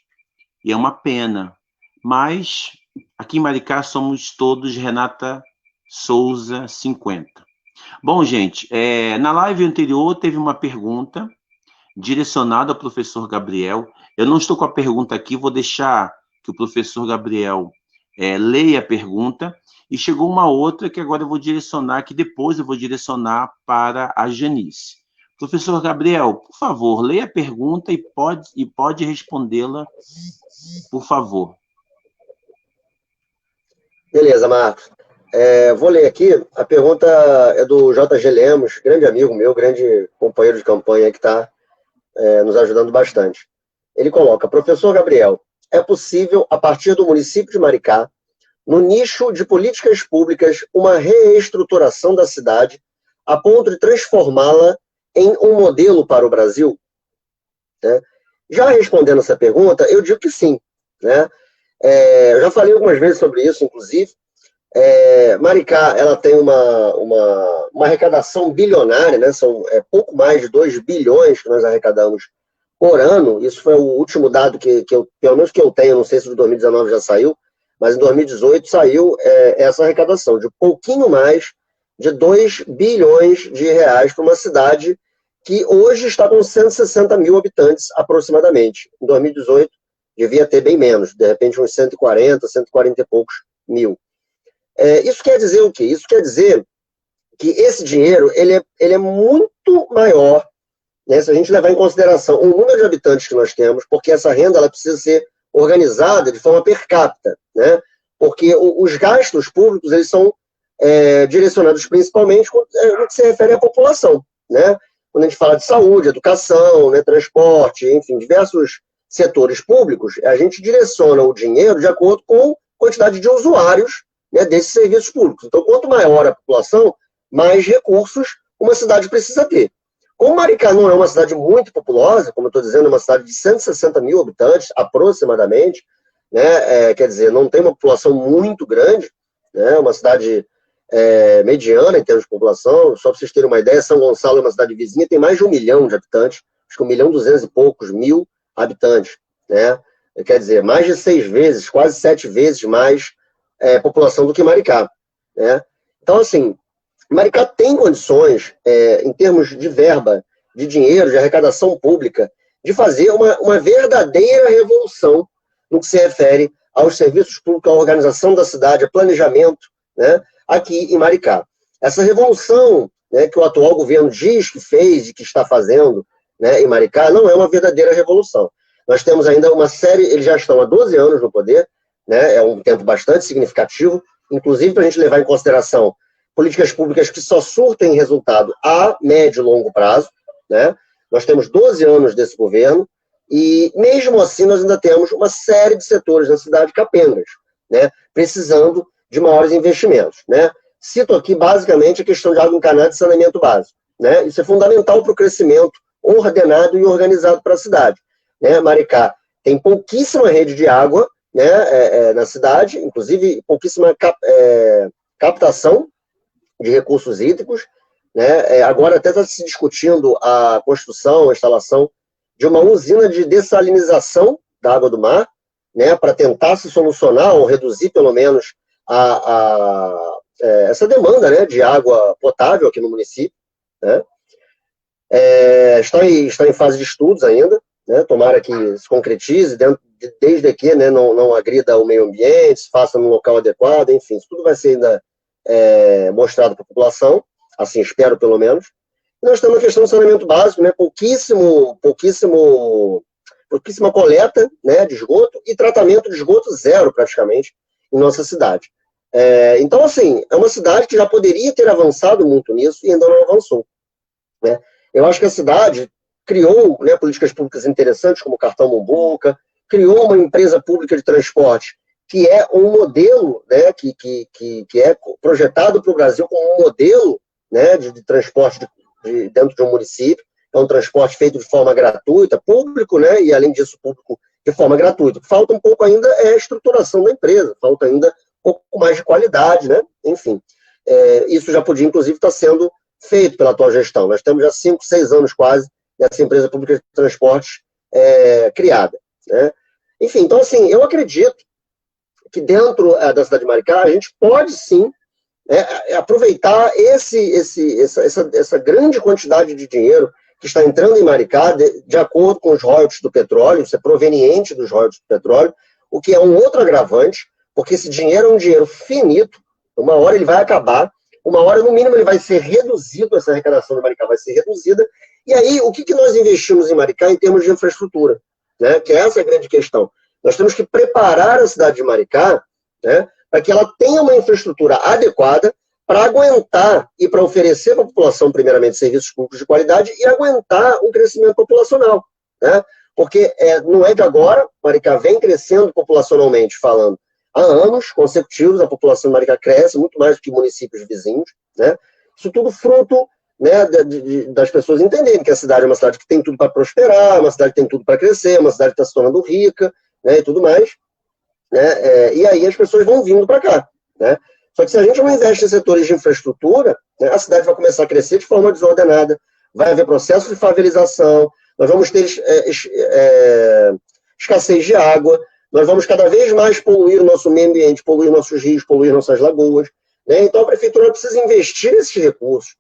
e é uma pena. Mas aqui em Maricá somos todos Renata Souza 50. Bom, gente, na live anterior teve uma pergunta direcionada ao professor Gabriel. Eu não estou com a pergunta aqui, vou deixar que o professor Gabriel leia a pergunta. E chegou uma outra que agora eu vou direcionar, que depois eu vou direcionar para a Janice. Professor Gabriel, por favor, leia a pergunta e pode respondê-la, por favor. Beleza, Marcos. Vou ler aqui. A pergunta é do JG Lemos, grande amigo meu, grande companheiro de campanha que está nos ajudando bastante. Ele coloca: professor Gabriel, é possível, a partir do município de Maricá, no nicho de políticas públicas, uma reestruturação da cidade a ponto de transformá-la em um modelo para o Brasil? Já respondendo essa pergunta, eu digo que sim, né? Eu já falei algumas vezes sobre isso, inclusive. Maricá, ela tem uma arrecadação bilionária, né? São pouco mais de 2 bilhões que nós arrecadamos por ano. Isso foi o último dado que pelo menos que eu tenho, não sei se de 2019 já saiu, mas em 2018 saiu essa arrecadação de pouquinho mais de 2 bilhões de reais para uma cidade que hoje está com 160 mil habitantes aproximadamente. Em 2018 devia ter bem menos, de repente uns 140 e poucos mil. Isso quer dizer o quê? Isso quer dizer que esse dinheiro ele é muito maior, né, se a gente levar em consideração o número de habitantes que nós temos, porque essa renda ela precisa ser organizada de forma per capita, né? Porque os gastos públicos eles são direcionados principalmente no que se refere à população, né? Quando a gente fala de saúde, educação, né, transporte, enfim, diversos setores públicos, a gente direciona o dinheiro de acordo com a quantidade de usuários, né, desses serviços públicos. Então, quanto maior a população, mais recursos uma cidade precisa ter. Como Maricá não é uma cidade muito populosa, como eu estou dizendo, é uma cidade de 160 mil habitantes, aproximadamente, né, quer dizer, não tem uma população muito grande, né, uma cidade mediana em termos de população. Só para vocês terem uma ideia, São Gonçalo é uma cidade vizinha, tem mais de 1 milhão de habitantes, acho que 1.200.000 e poucos mil habitantes, né? Quer dizer, mais de 6 vezes, quase 7 vezes mais população do que Maricá, né? Então, assim, Maricá tem condições, em termos de verba, de dinheiro, de arrecadação pública, de fazer uma verdadeira revolução no que se refere aos serviços públicos, à organização da cidade, a planejamento, né, aqui em Maricá. Essa revolução, né, que o atual governo diz que fez e que está fazendo, né, em Maricá, não é uma verdadeira revolução. Nós temos ainda uma série, eles já estão há 12 anos no poder, né, é um tempo bastante significativo, inclusive para a gente levar em consideração políticas públicas que só surtem resultado a médio e longo prazo, né? Nós temos 12 anos desse governo e, mesmo assim, nós ainda temos uma série de setores na cidade capengas, né? Precisando de maiores investimentos, né? Cito aqui, basicamente, a questão de água encanada e saneamento básico, né? Isso é fundamental para o crescimento ordenado e organizado para a cidade, né? Maricá tem pouquíssima rede de água, né, na cidade, inclusive pouquíssima captação de recursos hídricos, né? Agora até está se discutindo a construção, a instalação de uma usina de dessalinização da água do mar, né, para tentar se solucionar ou reduzir pelo menos essa demanda, né, de água potável aqui no município, né? Está em fase de estudos ainda, né? Tomara que se concretize, desde que, né, não agrida o meio ambiente, se faça num local adequado, enfim, isso tudo vai ser ainda mostrado para a população, assim espero pelo menos. E nós temos a questão do saneamento básico, né? Pouquíssima coleta, né, de esgoto e tratamento de esgoto zero, praticamente, em nossa cidade. Então, assim, é uma cidade que já poderia ter avançado muito nisso e ainda não avançou, né? Eu acho que a cidade criou, né, políticas públicas interessantes, como o cartão Momboca, criou uma empresa pública de transporte que é um modelo, né, que é projetado para o Brasil como um modelo, né, de transporte dentro de um município. É um transporte feito de forma gratuita, público, né, e além disso, público de forma gratuita. Falta um pouco ainda a estruturação da empresa, falta ainda um pouco mais de qualidade, né, enfim. Isso já podia, inclusive, estar sendo feito pela atual gestão. Nós temos já 5, 6 anos quase essa empresa pública de transportes criada, né. Enfim, então, assim, eu acredito que dentro da cidade de Maricá, a gente pode, sim, aproveitar essa grande quantidade de dinheiro que está entrando em Maricá, de acordo com os royalties do petróleo, isso é proveniente dos royalties do petróleo, o que é um outro agravante, porque esse dinheiro é um dinheiro finito, uma hora ele vai acabar, uma hora, no mínimo, ele vai ser reduzido, essa arrecadação de Maricá vai ser reduzida, e aí, o que nós investimos em Maricá em termos de infraestrutura, né? Que essa é a grande questão. Nós temos que preparar a cidade de Maricá, né, para que ela tenha uma infraestrutura adequada para aguentar e para oferecer para a população, primeiramente, serviços públicos de qualidade e aguentar um crescimento populacional, né? Porque não é de agora, Maricá vem crescendo populacionalmente falando. Há anos consecutivos, a população de Maricá cresce muito mais do que municípios vizinhos, né? Isso tudo fruto, né, das pessoas entenderem que a cidade é uma cidade que tem tudo para prosperar, uma cidade que tem tudo para crescer, uma cidade que está se tornando rica, né, e tudo mais, né? E aí as pessoas vão vindo para cá, né? Só que se a gente não investe em setores de infraestrutura, né, a cidade vai começar a crescer de forma desordenada, vai haver processo de favelização, nós vamos ter escassez de água, nós vamos cada vez mais poluir o nosso meio ambiente, poluir nossos rios, poluir nossas lagoas, né? Então a prefeitura precisa investir nesses recursos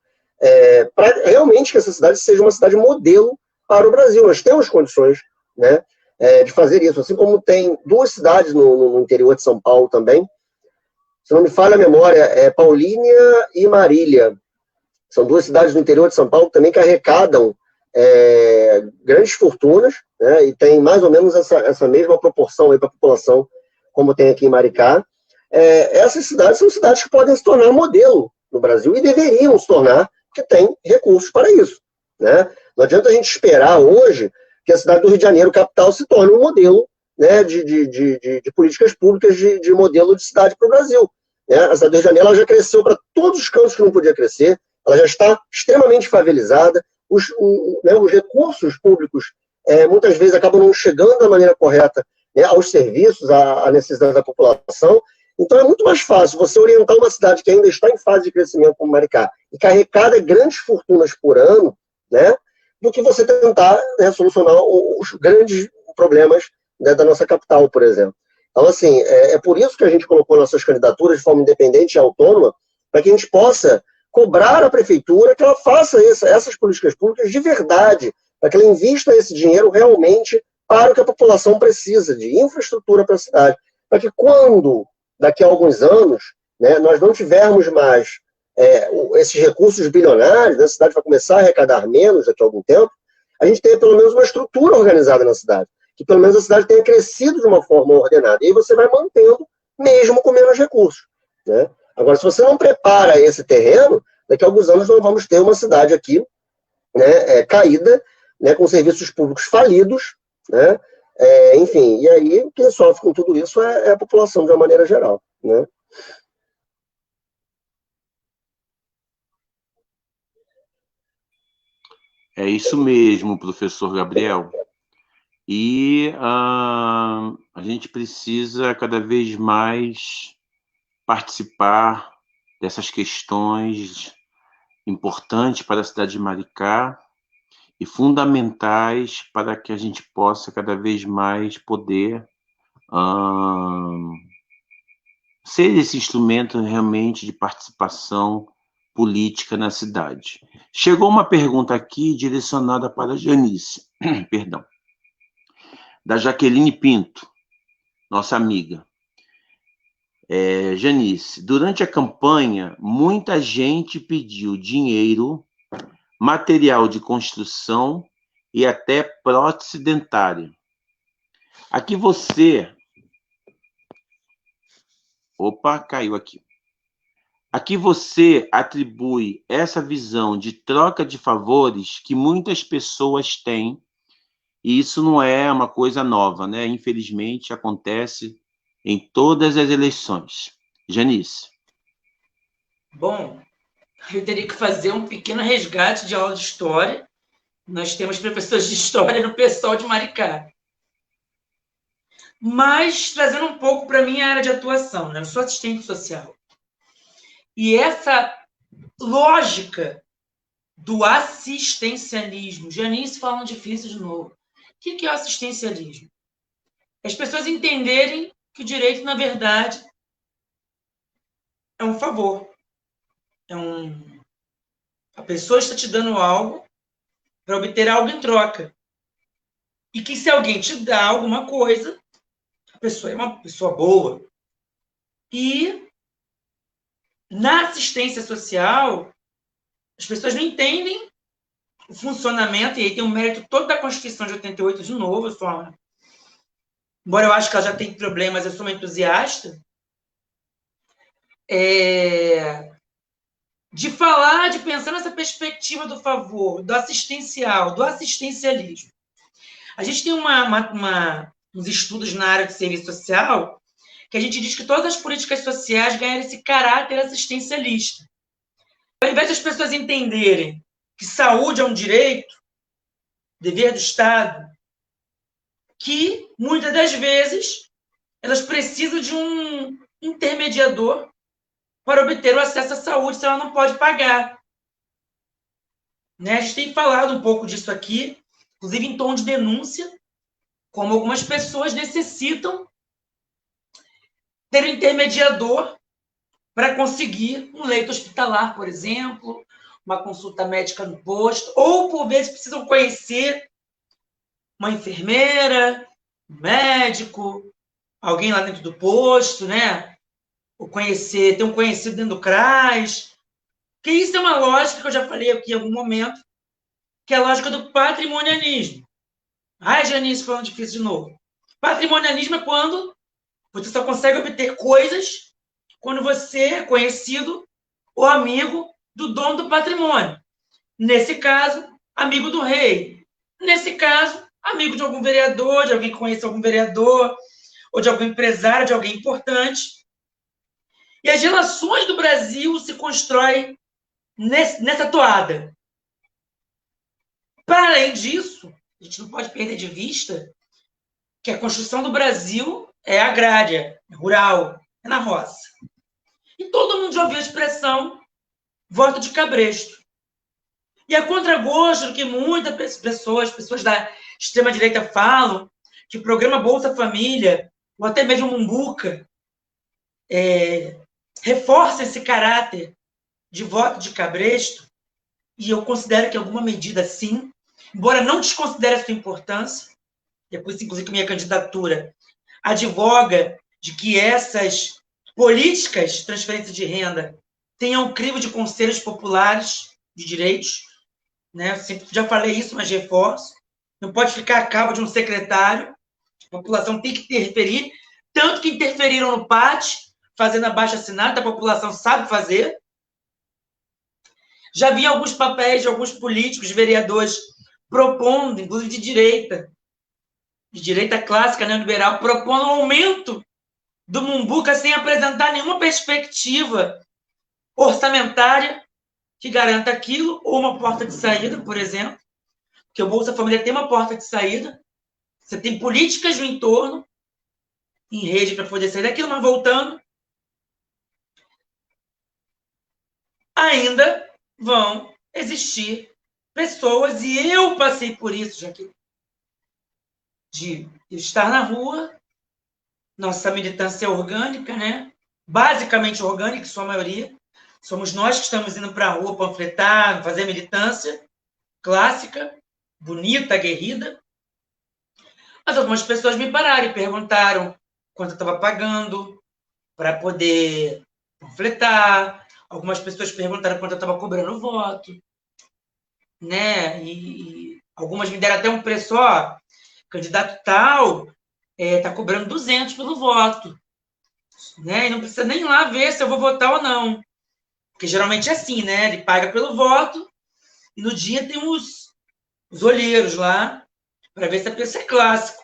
para realmente que essa cidade seja uma cidade modelo para o Brasil. Nós temos condições, né, de fazer isso, assim como tem 2 cidades no interior de São Paulo também, se não me falha a memória, Paulínia e Marília, são 2 cidades do interior de São Paulo também que arrecadam grandes fortunas, né, e tem mais ou menos essa mesma proporção para a população, como tem aqui em Maricá. Essas cidades são cidades que podem se tornar modelo no Brasil e deveriam se tornar, porque tem recursos para isso, né? Não adianta a gente esperar hoje que a cidade do Rio de Janeiro, capital, se torne um modelo, né, de políticas públicas de modelo de cidade para o Brasil, né? A cidade do Rio de Janeiro ela já cresceu para todos os cantos que não podia crescer, ela já está extremamente favelizada, os recursos públicos muitas vezes acabam não chegando da maneira correta, né, aos serviços, à necessidade da população. Então é muito mais fácil você orientar uma cidade que ainda está em fase de crescimento como Maricá e que arrecada grandes fortunas por ano, né, do que você tentar, né, solucionar os grandes problemas, né, da nossa capital, por exemplo. Então, assim, é por isso que a gente colocou nossas candidaturas de forma independente e autônoma, para que a gente possa cobrar a prefeitura que ela faça essas políticas públicas de verdade, para que ela invista esse dinheiro realmente para o que a população precisa, de infraestrutura para a cidade. Para que quando, daqui a alguns anos, né, nós não tivermos mais esses recursos bilionários, né, a cidade vai começar a arrecadar menos daqui a algum tempo, a gente tenha pelo menos uma estrutura organizada na cidade, que pelo menos a cidade tenha crescido de uma forma ordenada. E aí você vai mantendo, mesmo com menos recursos, né? Agora, se você não prepara esse terreno, daqui a alguns anos nós vamos ter uma cidade aqui, né, caída, né, com serviços públicos falidos, né? Enfim, e aí quem sofre com tudo isso é a população de uma maneira geral, né? É isso mesmo, professor Gabriel. E a gente precisa cada vez mais participar dessas questões importantes para a cidade de Maricá e fundamentais para que a gente possa cada vez mais poder ser esse instrumento realmente de participação política na cidade. Chegou uma pergunta aqui direcionada para a Janice, perdão, da Jaqueline Pinto, nossa amiga. Janice, durante a campanha, muita gente pediu dinheiro, material de construção e até prótese dentária. Aqui você... Opa, caiu aqui. Aqui você atribui essa visão de troca de favores que muitas pessoas têm, e isso não é uma coisa nova, né? Infelizmente, acontece em todas as eleições. Janice. Bom, eu teria que fazer um pequeno resgate de aula de história. Nós temos professores de história no PSOL de Maricá. Mas, trazendo um pouco para a minha área de atuação, né? Eu sou assistente social. E essa lógica do assistencialismo, Janice falando difícil de novo. O que é o assistencialismo? As pessoas entenderem que o direito, na verdade, é um favor. A pessoa está te dando algo para obter algo em troca. E que se alguém te dá alguma coisa, a pessoa é uma pessoa boa. E na assistência social, as pessoas não entendem o funcionamento, e aí tem um mérito todo da Constituição de 88, de novo, embora eu acho que ela já tem problemas, eu sou uma entusiasta, de falar, de pensar nessa perspectiva do favor, do assistencial, do assistencialismo. A gente tem uns estudos na área de serviço social que a gente diz que todas as políticas sociais ganham esse caráter assistencialista. Ao invés das pessoas entenderem que saúde é um direito, dever do Estado, que, muitas das vezes, elas precisam de um intermediador para obter o acesso à saúde, se ela não pode pagar. Né? A gente tem falado um pouco disso aqui, inclusive em tom de denúncia, como algumas pessoas necessitam ter um intermediador para conseguir um leito hospitalar, por exemplo, uma consulta médica no posto, ou, por vezes, precisam conhecer uma enfermeira, um médico, alguém lá dentro do posto, né? Ou ter um conhecido dentro do CRAS. Porque isso é uma lógica que eu já falei aqui em algum momento, que é a lógica do patrimonialismo. Ai, Janice, falando difícil de novo. Patrimonialismo é quando você só consegue obter coisas quando você é conhecido ou amigo do dono do patrimônio. Nesse caso, amigo do rei. Nesse caso, amigo de algum vereador, de alguém que conhece algum vereador, ou de algum empresário, de alguém importante. E as relações do Brasil se constroem nessa toada. Para além disso, a gente não pode perder de vista que a construção do Brasil é agrária, é rural, é na roça. E todo mundo já ouviu a expressão voto de cabresto. E a contragosto do que muitas pessoas da extrema-direita falam, que o programa Bolsa Família, ou até mesmo o Mumbuca, reforça esse caráter de voto de cabresto, e eu considero que em alguma medida sim, embora não desconsidere a sua importância, e é por isso, inclusive, que minha candidatura advoga de que essas políticas de transferência de renda tenham um crivo de conselhos populares de direitos, né? Eu sempre já falei isso, mas reforço. Não pode ficar a cabo de um secretário. A população tem que interferir, tanto que interferiram no PAT, fazendo abaixo-assinado, a população sabe fazer. Já vi alguns papéis de alguns políticos, vereadores, propondo, inclusive de direita clássica, neoliberal, propondo um aumento do Mumbuca sem apresentar nenhuma perspectiva orçamentária que garanta aquilo, ou uma porta de saída, por exemplo. que o Bolsa Família tem uma porta de saída, você tem políticas no entorno, em rede para poder sair daquilo, mas voltando, ainda vão existir pessoas, e eu passei por isso, já que de estar na rua, nossa militância é orgânica, né? Basicamente orgânica, em sua maioria. Somos nós que estamos indo para a rua panfletar, fazer militância clássica, bonita, aguerrida. Mas algumas pessoas me pararam e perguntaram quanto eu estava pagando para poder panfletar. Algumas pessoas perguntaram quanto eu estava cobrando o voto. Né? E algumas me deram até um preço, ó, candidato tal está cobrando 200 pelo voto. Né? E não precisa nem ir lá ver se eu vou votar ou não. Porque geralmente é assim, né? Ele paga pelo voto e no dia tem os olheiros lá para ver se a pessoa é clássico.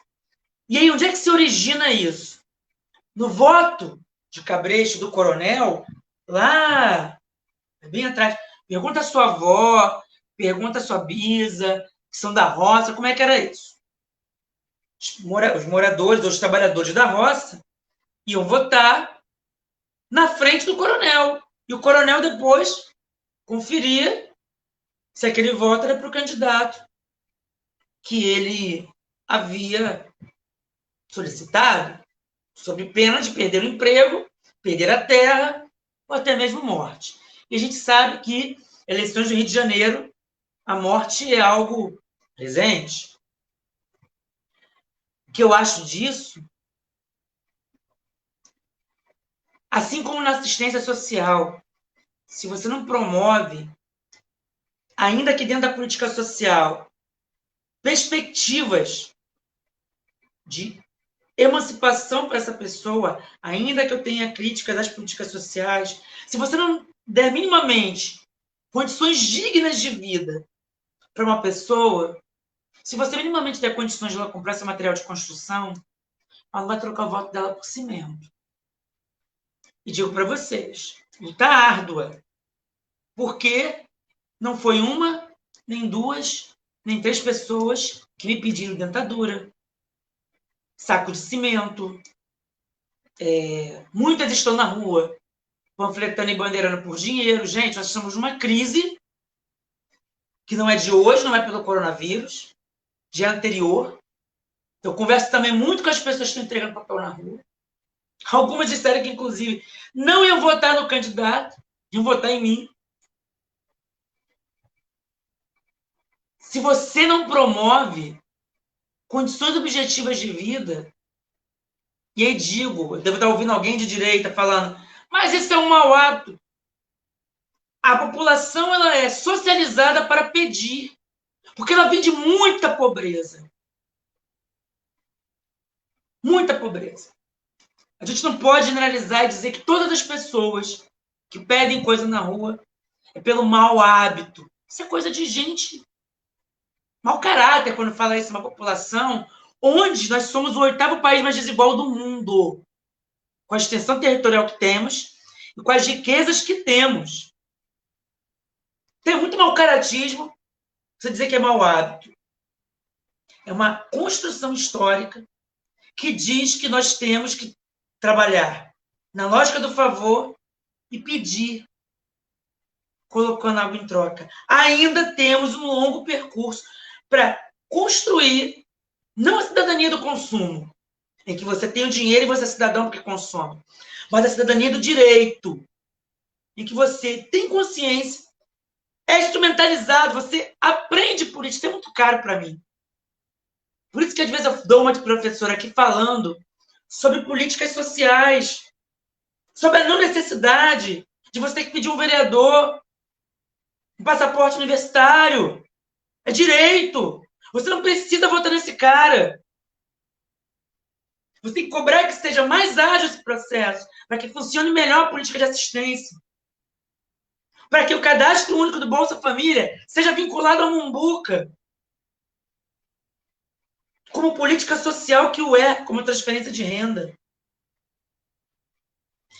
E aí, onde é que se origina isso? No voto de Cabresto, do Coronel, lá, bem atrás, pergunta a sua avó, pergunta a sua bisa, que são da roça, como é que era isso? Os moradores, os trabalhadores da roça, iam votar na frente do coronel. E o coronel depois conferia se aquele voto era para o candidato que ele havia solicitado, sob pena de perder o emprego, perder a terra ou até mesmo morte. E a gente sabe que eleições do Rio de Janeiro, a morte é algo presente. O que eu acho disso, assim como na assistência social, se você não promove, ainda que dentro da política social, perspectivas de emancipação para essa pessoa, ainda que eu tenha críticas às políticas sociais, se você não der minimamente condições dignas de vida para uma pessoa, se você minimamente der condições de ela comprar seu material de construção, ela não vai trocar o voto dela por cimento. E digo para vocês, luta árdua, porque não foi uma, nem duas, nem 3 pessoas que me pediram dentadura, saco de cimento. Muitas estão na rua panfletando e bandeirando por dinheiro. Gente, nós estamos numa crise que não é de hoje, não é pelo coronavírus, já é anterior. Eu converso também muito com as pessoas que estão entregando papel na rua. Algumas disseram que, inclusive, não iam votar no candidato, iam votar em mim. Se você não promove condições objetivas de vida, e aí digo, eu devo estar ouvindo alguém de direita falando, mas isso é um mau hábito. A população ela é socializada para pedir, porque ela vem de muita pobreza. Muita pobreza. A gente não pode generalizar e dizer que todas as pessoas que pedem coisa na rua é pelo mau hábito. Isso é coisa de gente mau caráter quando fala isso, uma população onde nós somos o 8º país mais desigual do mundo, com a extensão territorial que temos e com as riquezas que temos. Tem muito mau caratismo você dizer que é mau hábito. É uma construção histórica que diz que nós temos que trabalhar na lógica do favor e pedir, colocando algo em troca. Ainda temos um longo percurso para construir, não a cidadania do consumo, em que você tem o dinheiro e você é cidadão porque consome, mas a cidadania do direito, em que você tem consciência, é instrumentalizado, você aprende política. Isso é muito caro para mim. Por isso que às vezes eu dou uma de professora aqui falando sobre políticas sociais, sobre a não necessidade de você ter que pedir um vereador, um passaporte universitário. É direito. Você não precisa votar nesse cara. Você tem que cobrar que seja mais ágil esse processo, para que funcione melhor a política de assistência. Para que o cadastro único do Bolsa Família seja vinculado ao Mumbuca, como política social que o é, como transferência de renda.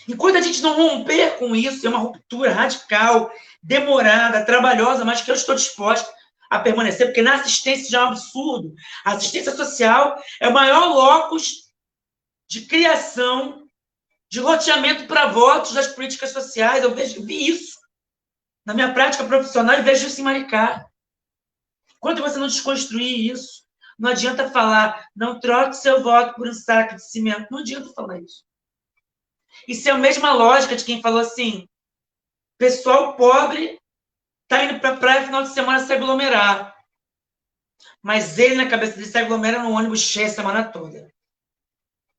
Enquanto a gente não romper com isso, é uma ruptura radical, demorada, trabalhosa, mas que eu estou disposta a permanecer, porque na assistência já é um absurdo. A assistência social é o maior locus de criação, de loteamento para votos das políticas sociais. Eu vi isso na minha prática profissional e vejo isso em Maricá. Quando você não desconstruir isso, não adianta falar, não troque seu voto por um saco de cimento. Não adianta falar isso. Isso é a mesma lógica de quem falou assim, pessoal pobre está indo para a praia no final de semana se aglomerar. Mas ele, na cabeça dele, se aglomera no ônibus cheio a semana toda.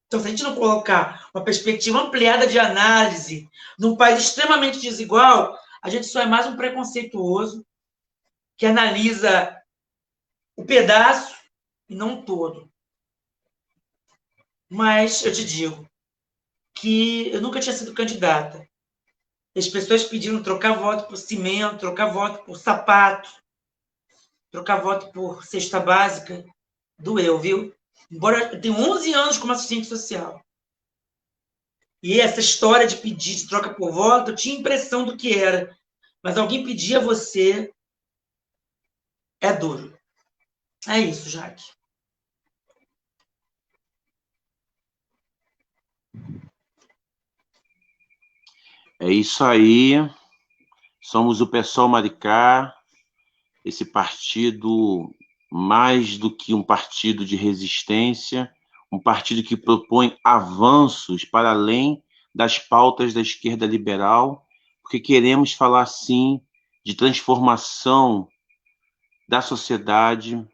Então, se a gente não colocar uma perspectiva ampliada de análise num país extremamente desigual, a gente só é mais um preconceituoso que analisa o pedaço e não o todo. Mas eu te digo que eu nunca tinha sido candidata. As pessoas pediram trocar voto por cimento, trocar voto por sapato, trocar voto por cesta básica. Doeu, viu? Embora eu tenha 11 anos como assistente social. E essa história de pedir de troca por voto, eu tinha impressão do que era. Mas alguém pedir a você é duro. É isso, Jaque. É isso aí. Somos o PSOL Maricá, esse partido mais do que um partido de resistência, um partido que propõe avanços para além das pautas da esquerda liberal, porque queremos falar, sim, de transformação da sociedade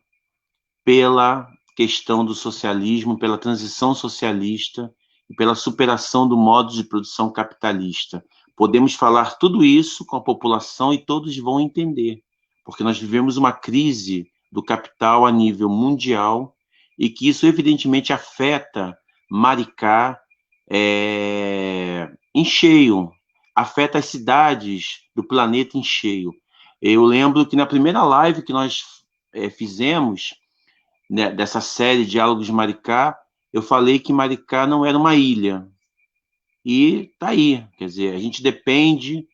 pela questão do socialismo, pela transição socialista e pela superação do modo de produção capitalista. Podemos falar tudo isso com a população e todos vão entender, porque nós vivemos uma crise do capital a nível mundial e que isso evidentemente afeta Maricá em cheio, afeta as cidades do planeta em cheio. Eu lembro que na primeira live que nós fizemos, né, dessa série Diálogos de Maricá, eu falei que Maricá não era uma ilha. E está aí, quer dizer, a gente depende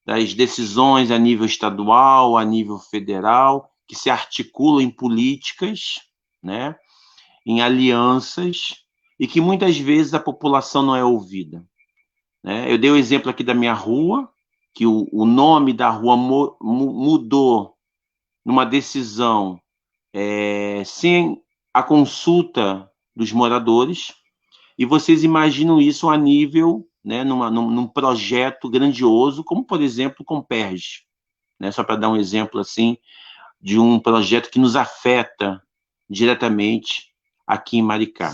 das decisões a nível estadual, a nível federal, que se articulam em políticas, né, em alianças, e que muitas vezes a população não é ouvida. Né? Eu dei o exemplo aqui da minha rua, que o nome da rua mudou numa decisão sem a consulta dos moradores, e vocês imaginam isso a nível, né, num projeto grandioso, como, por exemplo, com Comperj, né, só para dar um exemplo assim, de um projeto que nos afeta diretamente aqui em Maricá.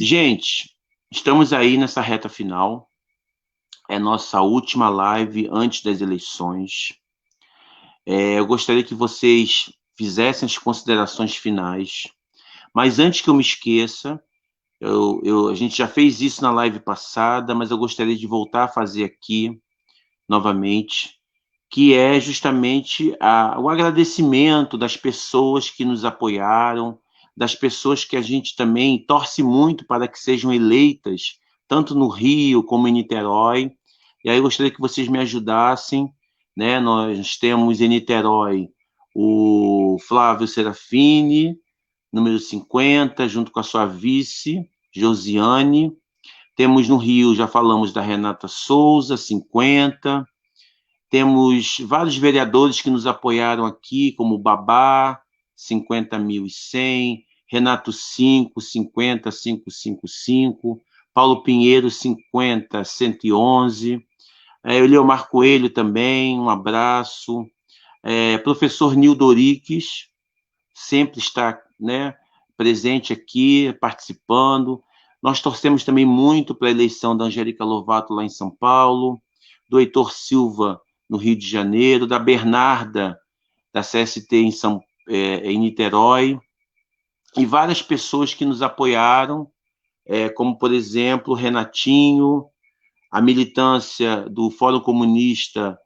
Gente, estamos aí nessa reta final, é nossa última live antes das eleições. Eu gostaria que vocês fizessem as considerações finais, mas antes que eu me esqueça, a gente já fez isso na live passada, mas eu gostaria de voltar a fazer aqui novamente, que é justamente o agradecimento das pessoas que nos apoiaram, das pessoas que a gente também torce muito para que sejam eleitas, tanto no Rio como em Niterói. E aí eu gostaria que vocês me ajudassem, né? Nós temos em Niterói o Flávio Serafini, número 50, junto com a sua vice, Josiane. Temos no Rio, já falamos da Renata Souza, 50. Temos vários vereadores que nos apoiaram aqui, como o Babá, 50.100, Renato 5, 50.555, Paulo Pinheiro, 50.111, o Leomar Coelho também, um abraço. Professor Nildo Oriques, sempre está, né, presente aqui, participando. Nós torcemos também muito para a eleição da Angélica Lovato lá em São Paulo, do Heitor Silva no Rio de Janeiro, da Bernarda, da CST em Niterói, e várias pessoas que nos apoiaram, como, por exemplo, Renatinho, a militância do Fórum Comunista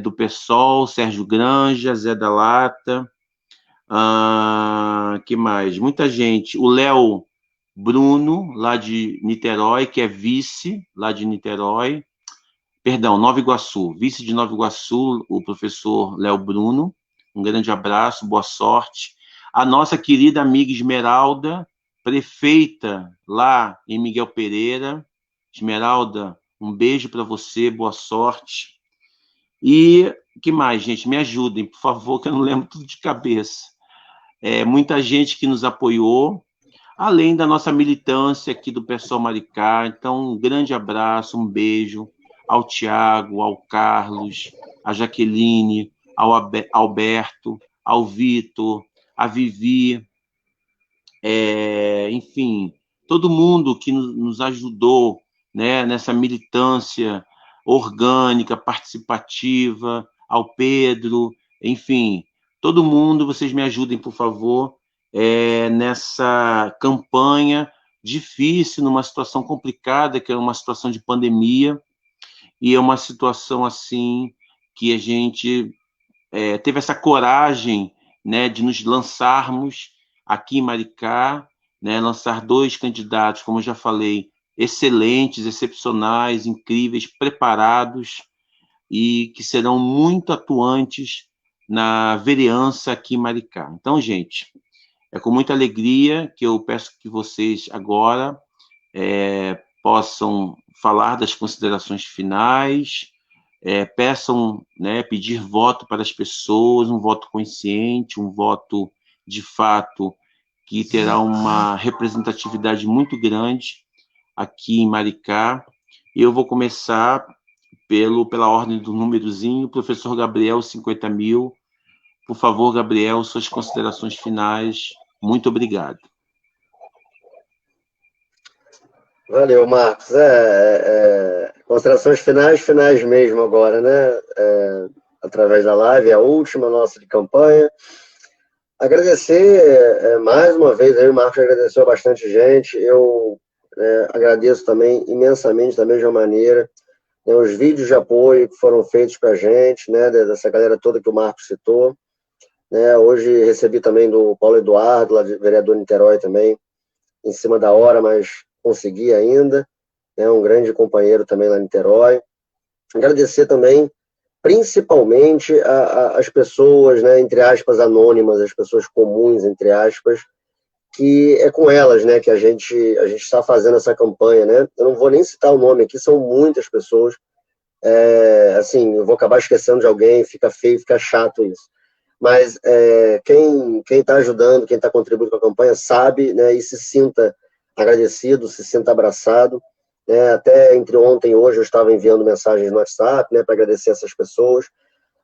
do PSOL, Sérgio Granja, Zé da Lata, que mais? Muita gente. O Léo Bruno, lá de Niterói, que é vice lá de Niterói, perdão, Nova Iguaçu, vice de Nova Iguaçu, o professor Léo Bruno, Um grande abraço, boa sorte. A nossa querida amiga Esmeralda, prefeita lá em Miguel Pereira. Esmeralda, um beijo para você, boa sorte. E o que mais, gente? Me ajudem, por favor, que eu não lembro tudo de cabeça. Muita gente que nos apoiou, além da nossa militância aqui do Pessoal Maricá. Então, um grande abraço, um beijo ao Tiago, ao Carlos, à Jaqueline, ao Alberto, ao Vitor, a Vivi, enfim, todo mundo que nos ajudou, né, nessa militância orgânica, participativa, ao Pedro, enfim, todo mundo, vocês me ajudem, por favor, nessa campanha difícil, numa situação complicada, que é uma situação de pandemia, e é uma situação assim que a gente teve essa coragem, né, de nos lançarmos aqui em Maricá, né, lançar 2 candidatos, como eu já falei, excelentes, excepcionais, incríveis, preparados e que serão muito atuantes na vereança aqui em Maricá. Então, gente, é com muita alegria que eu peço que vocês agora possam falar das considerações finais, peçam, né, pedir voto para as pessoas, um voto consciente, um voto, de fato, que terá uma representatividade muito grande aqui em Maricá. Eu vou começar pela ordem do númerozinho, professor Gabriel, 50 mil. Por favor, Gabriel, suas considerações finais. Muito obrigado. Valeu, Marcos. Considerações finais mesmo agora, né? Através da live, a última nossa de campanha. Agradecer mais uma vez, aí o Marcos agradeceu bastante gente. Eu agradeço também imensamente, da mesma maneira, né, os vídeos de apoio que foram feitos para a gente, né, dessa galera toda que o Marcos citou. Né, hoje recebi também do Paulo Eduardo, lá de vereador Niterói também, em cima da hora, mas consegui ainda, né, um grande companheiro também lá em Niterói. Agradecer também, principalmente, as pessoas, né, entre aspas, anônimas, as pessoas comuns, entre aspas, que é com elas, né, que a gente está fazendo essa campanha, né? Eu não vou nem citar o nome aqui, são muitas pessoas. Assim, eu vou acabar esquecendo de alguém, fica feio, fica chato isso. Mas quem está ajudando, quem está contribuindo com a campanha, sabe, né, e se sinta agradecido, se sinta abraçado. Né? Até entre ontem e hoje eu estava enviando mensagens no WhatsApp, né, para agradecer essas pessoas,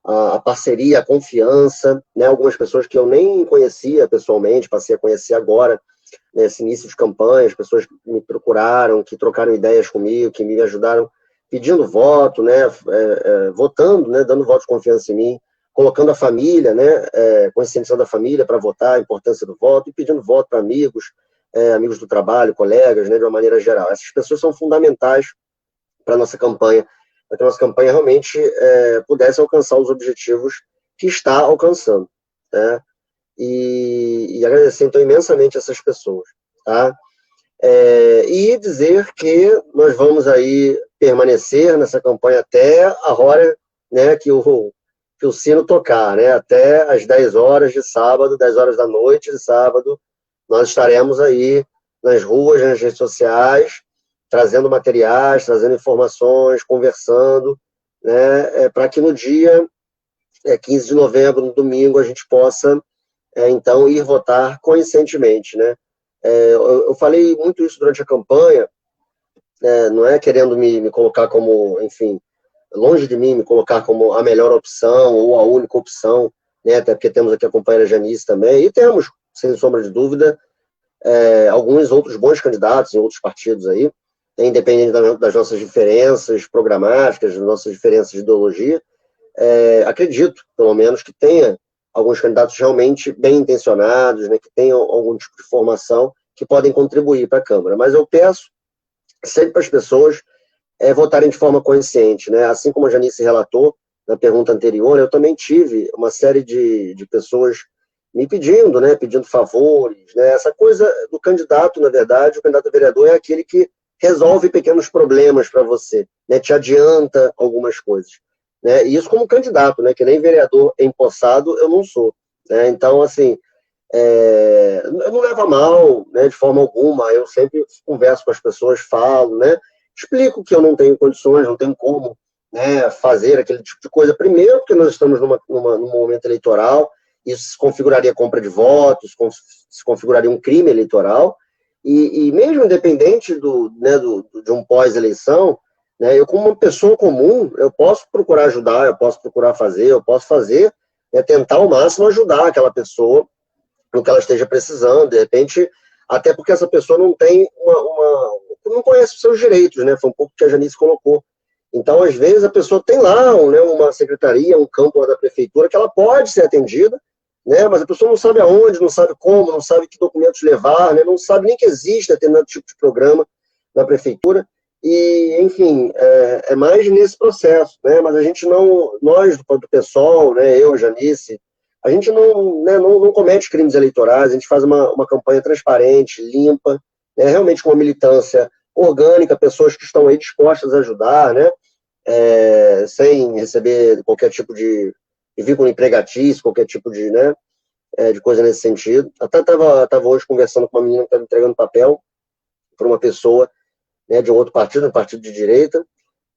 a parceria, a confiança, né, algumas pessoas que eu nem conhecia pessoalmente, passei a conhecer agora, nesse início de campanha, as pessoas que me procuraram, que trocaram ideias comigo, que me ajudaram pedindo voto, né, votando, né, dando voto de confiança em mim, colocando a família, né, conscientizando a família para votar, a importância do voto, e pedindo voto para amigos, amigos do trabalho, colegas, né, de uma maneira geral. Essas pessoas são fundamentais para a nossa campanha, para que a nossa campanha realmente pudesse alcançar os objetivos que está alcançando, né? E agradecer, então, imensamente essas pessoas, tá? E dizer que nós vamos aí permanecer nessa campanha até a hora, né, que o sino tocar, né? Até às 10 horas de sábado, 10 horas da noite de sábado, nós estaremos aí nas ruas, nas redes sociais, trazendo materiais, trazendo informações, conversando, né, para que no dia 15 de novembro, no domingo, a gente possa, então, ir votar conscientemente, né? Eu falei muito isso durante a campanha, não é querendo me colocar como, enfim, longe de mim, me colocar como a melhor opção ou a única opção, né? Até porque temos aqui a companheira Janice também, e temos, sem sombra de dúvida, alguns outros bons candidatos em outros partidos aí, independente das nossas diferenças programáticas, das nossas diferenças de ideologia. Acredito, pelo menos, que tenha alguns candidatos realmente bem intencionados, né, que tenham algum tipo de formação que podem contribuir para a Câmara. Mas eu peço sempre para as pessoas votarem de forma consciente, né? Assim como a Janice relatou na pergunta anterior, eu também tive uma série de pessoas me pedindo, né, pedindo favores, né? Essa coisa do candidato, na verdade, o candidato a vereador é aquele que resolve pequenos problemas para você, né? Te adianta algumas coisas. né? E isso como candidato, né? Que nem vereador empossado eu não sou, né? Então, assim, eu não levo a mal, né, de forma alguma, eu sempre converso com as pessoas, falo, né? Explico que eu não tenho condições, não tenho como, né, fazer aquele tipo de coisa. Primeiro, porque nós estamos num momento eleitoral, isso se configuraria compra de votos, se configuraria um crime eleitoral, e mesmo independente de um pós-eleição, né, eu como uma pessoa comum, eu posso procurar ajudar, eu posso procurar fazer, eu posso fazer, né, tentar ao máximo ajudar aquela pessoa no que ela esteja precisando, de repente, até porque essa pessoa não tem não conhece os seus direitos, né? Foi um pouco que a Janice colocou. Então, às vezes, a pessoa tem lá, né, uma secretaria, um campo da prefeitura que ela pode ser atendida, né? Mas a pessoa não sabe aonde, não sabe como, não sabe que documentos levar, né? Não sabe nem que existe determinado tipo de programa na prefeitura. E, enfim, é mais nesse processo, né? Mas a gente não, nós do PSOL, né? Eu, Janice, a gente não, né, não comete crimes eleitorais, a gente faz uma campanha transparente, limpa, né, realmente com uma militância orgânica, pessoas que estão aí dispostas a ajudar, né, sem receber qualquer tipo de vínculo empregatício, qualquer tipo de, né, de coisa nesse sentido. Até estava hoje conversando com uma menina que estava entregando papel para uma pessoa, né, de um outro partido, um partido de direita,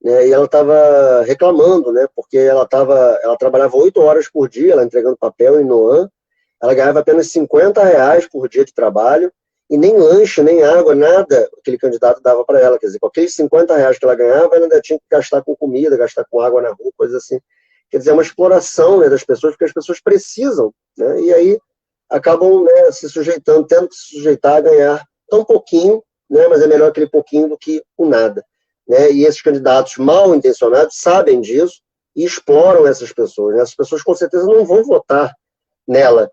né, e ela estava reclamando, né, porque ela trabalhava 8 horas por dia, ela entregando papel em Noan, ela ganhava apenas R$ 50 por dia de trabalho, e nem lanche, nem água, nada aquele candidato dava para ela, quer dizer, com aqueles R$ 50 que ela ganhava, ela ainda tinha que gastar com comida, gastar com água na rua, coisa assim. Quer dizer, é uma exploração, né, das pessoas, porque as pessoas precisam, né, e aí acabam, né, se sujeitando, tendo que se sujeitar a ganhar tão pouquinho, né, mas é melhor aquele pouquinho do que o nada. Né, e esses candidatos mal intencionados sabem disso e exploram essas pessoas. Né? Essas pessoas, com certeza, não vão votar nela,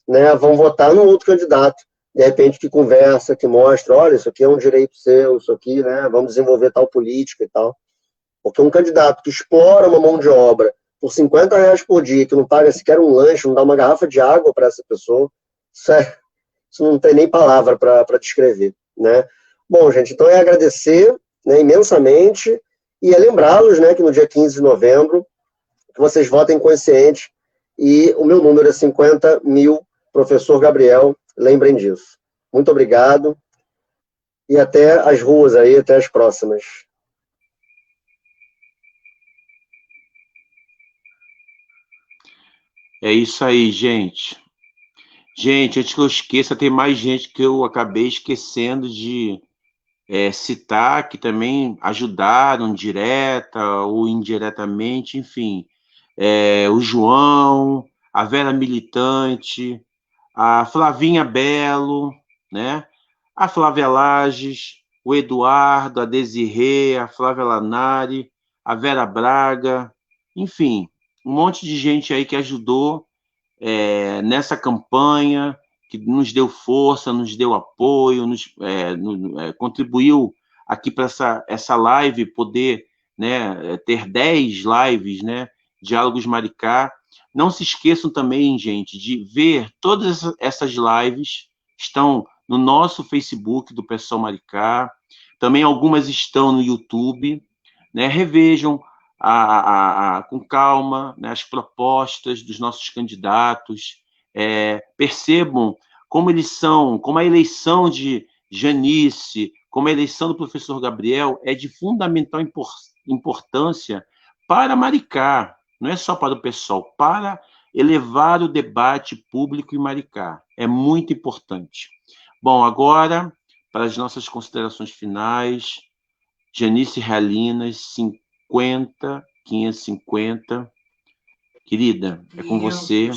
né? Vão votar no outro candidato, de repente, que conversa, que mostra, olha, isso aqui é um direito seu, isso aqui, né? Vamos desenvolver tal política e tal. Porque um candidato que explora uma mão de obra por R$ 50 por dia, que não paga sequer um lanche, não dá uma garrafa de água para essa pessoa, isso não tem nem palavra para descrever. Né? Bom, gente, então é agradecer, né, imensamente, e é lembrá-los, né, que no dia 15 de novembro, que vocês votem consciente, e o meu número é 50.000, professor Gabriel, lembrem disso. Muito obrigado, e até as ruas aí, até as próximas. É isso aí, gente. Gente, antes que eu esqueça, tem mais gente que eu acabei esquecendo de citar, que também ajudaram direta ou indiretamente, enfim. O João, a Vera Militante, a Flavinha Belo, né? A Flávia Lages, o Eduardo, a Desirê, a Flávia Lanari, a Vera Braga, enfim, um monte de gente aí que ajudou nessa campanha, que nos deu força, nos deu apoio, contribuiu aqui para essa live poder, né, ter 10 lives, né, Diálogos Maricá. Não se esqueçam também, gente, de ver todas essas lives, estão no nosso Facebook do PSOL Maricá, também algumas estão no YouTube, né, revejam com calma, né, as propostas dos nossos candidatos, percebam como eles são, como a eleição de Janice, como a eleição do professor Gabriel é de fundamental importância para Maricá, não é só para o PSOL, para elevar o debate público em Maricá. É muito importante. Bom, agora, para as nossas considerações finais, Janice Realinas, 550. Querida, é com você.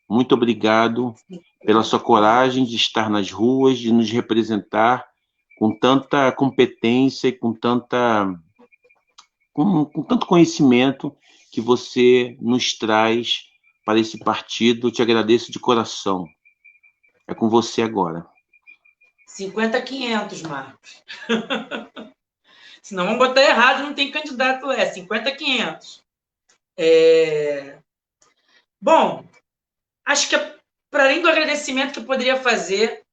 Muito obrigado pela sua coragem de estar nas ruas, de nos representar com tanta competência e com tanto conhecimento que você nos traz para esse partido. Eu te agradeço de coração. É com você agora. 50.500, Marcos. Senão vamos botar errado, não tem candidato, 50.500. Bom, acho que para além do agradecimento que eu poderia fazer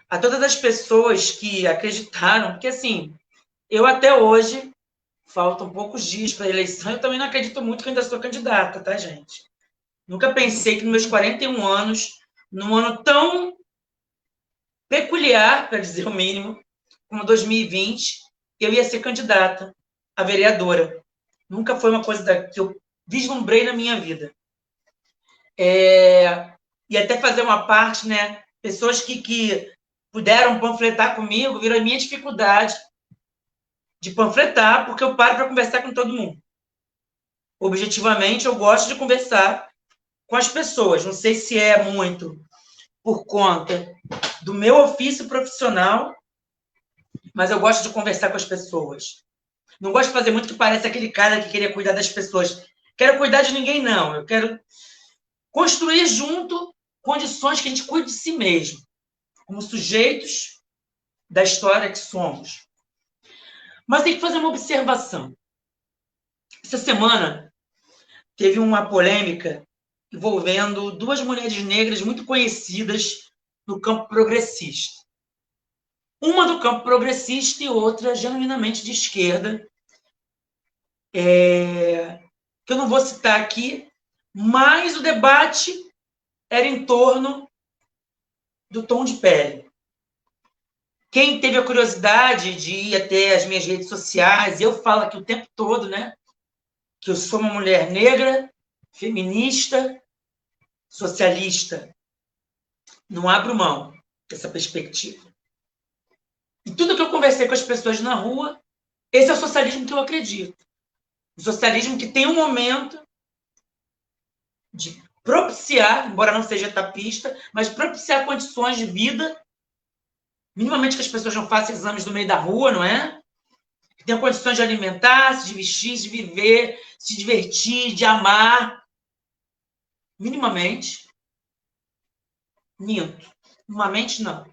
a todas as pessoas que acreditaram, porque assim, eu até hoje faltam poucos dias para a eleição. Eu também não acredito muito que eu ainda sou candidata, tá, gente? Nunca pensei que nos meus 41 anos, num ano tão peculiar, para dizer o mínimo, como 2020, eu ia ser candidata a vereadora. Nunca foi uma coisa que eu vislumbrei na minha vida. E até fazer uma parte, né? Pessoas que puderam panfletar comigo, viram a minha dificuldade de panfletar, porque eu paro para conversar com todo mundo. Objetivamente, eu gosto de conversar com as pessoas. Não sei se é muito por conta do meu ofício profissional, mas eu gosto de conversar com as pessoas. Não gosto de fazer muito que parece aquele cara que queria cuidar das pessoas. Quero cuidar de ninguém, não. Eu quero construir junto condições que a gente cuide de si mesmo, como sujeitos da história que somos. Mas tem que fazer uma observação. Essa semana teve uma polêmica envolvendo duas mulheres negras muito conhecidas no campo progressista. Uma do campo progressista e outra genuinamente de esquerda, que eu não vou citar aqui, mas o debate era em torno do tom de pele. Quem teve a curiosidade de ir até as minhas redes sociais, eu falo aqui o tempo todo, né? Que eu sou uma mulher negra, feminista, socialista. Não abro mão dessa perspectiva. E tudo que eu conversei com as pessoas na rua, esse é o socialismo que eu acredito. O socialismo que tem um momento de propiciar, embora não seja etapista, mas propiciar condições de vida, minimamente que as pessoas não façam exames no meio da rua, não é? Que tenham condições de alimentar-se, de vestir, de viver, se divertir, de amar. Minimamente. Minto. Minimamente, não.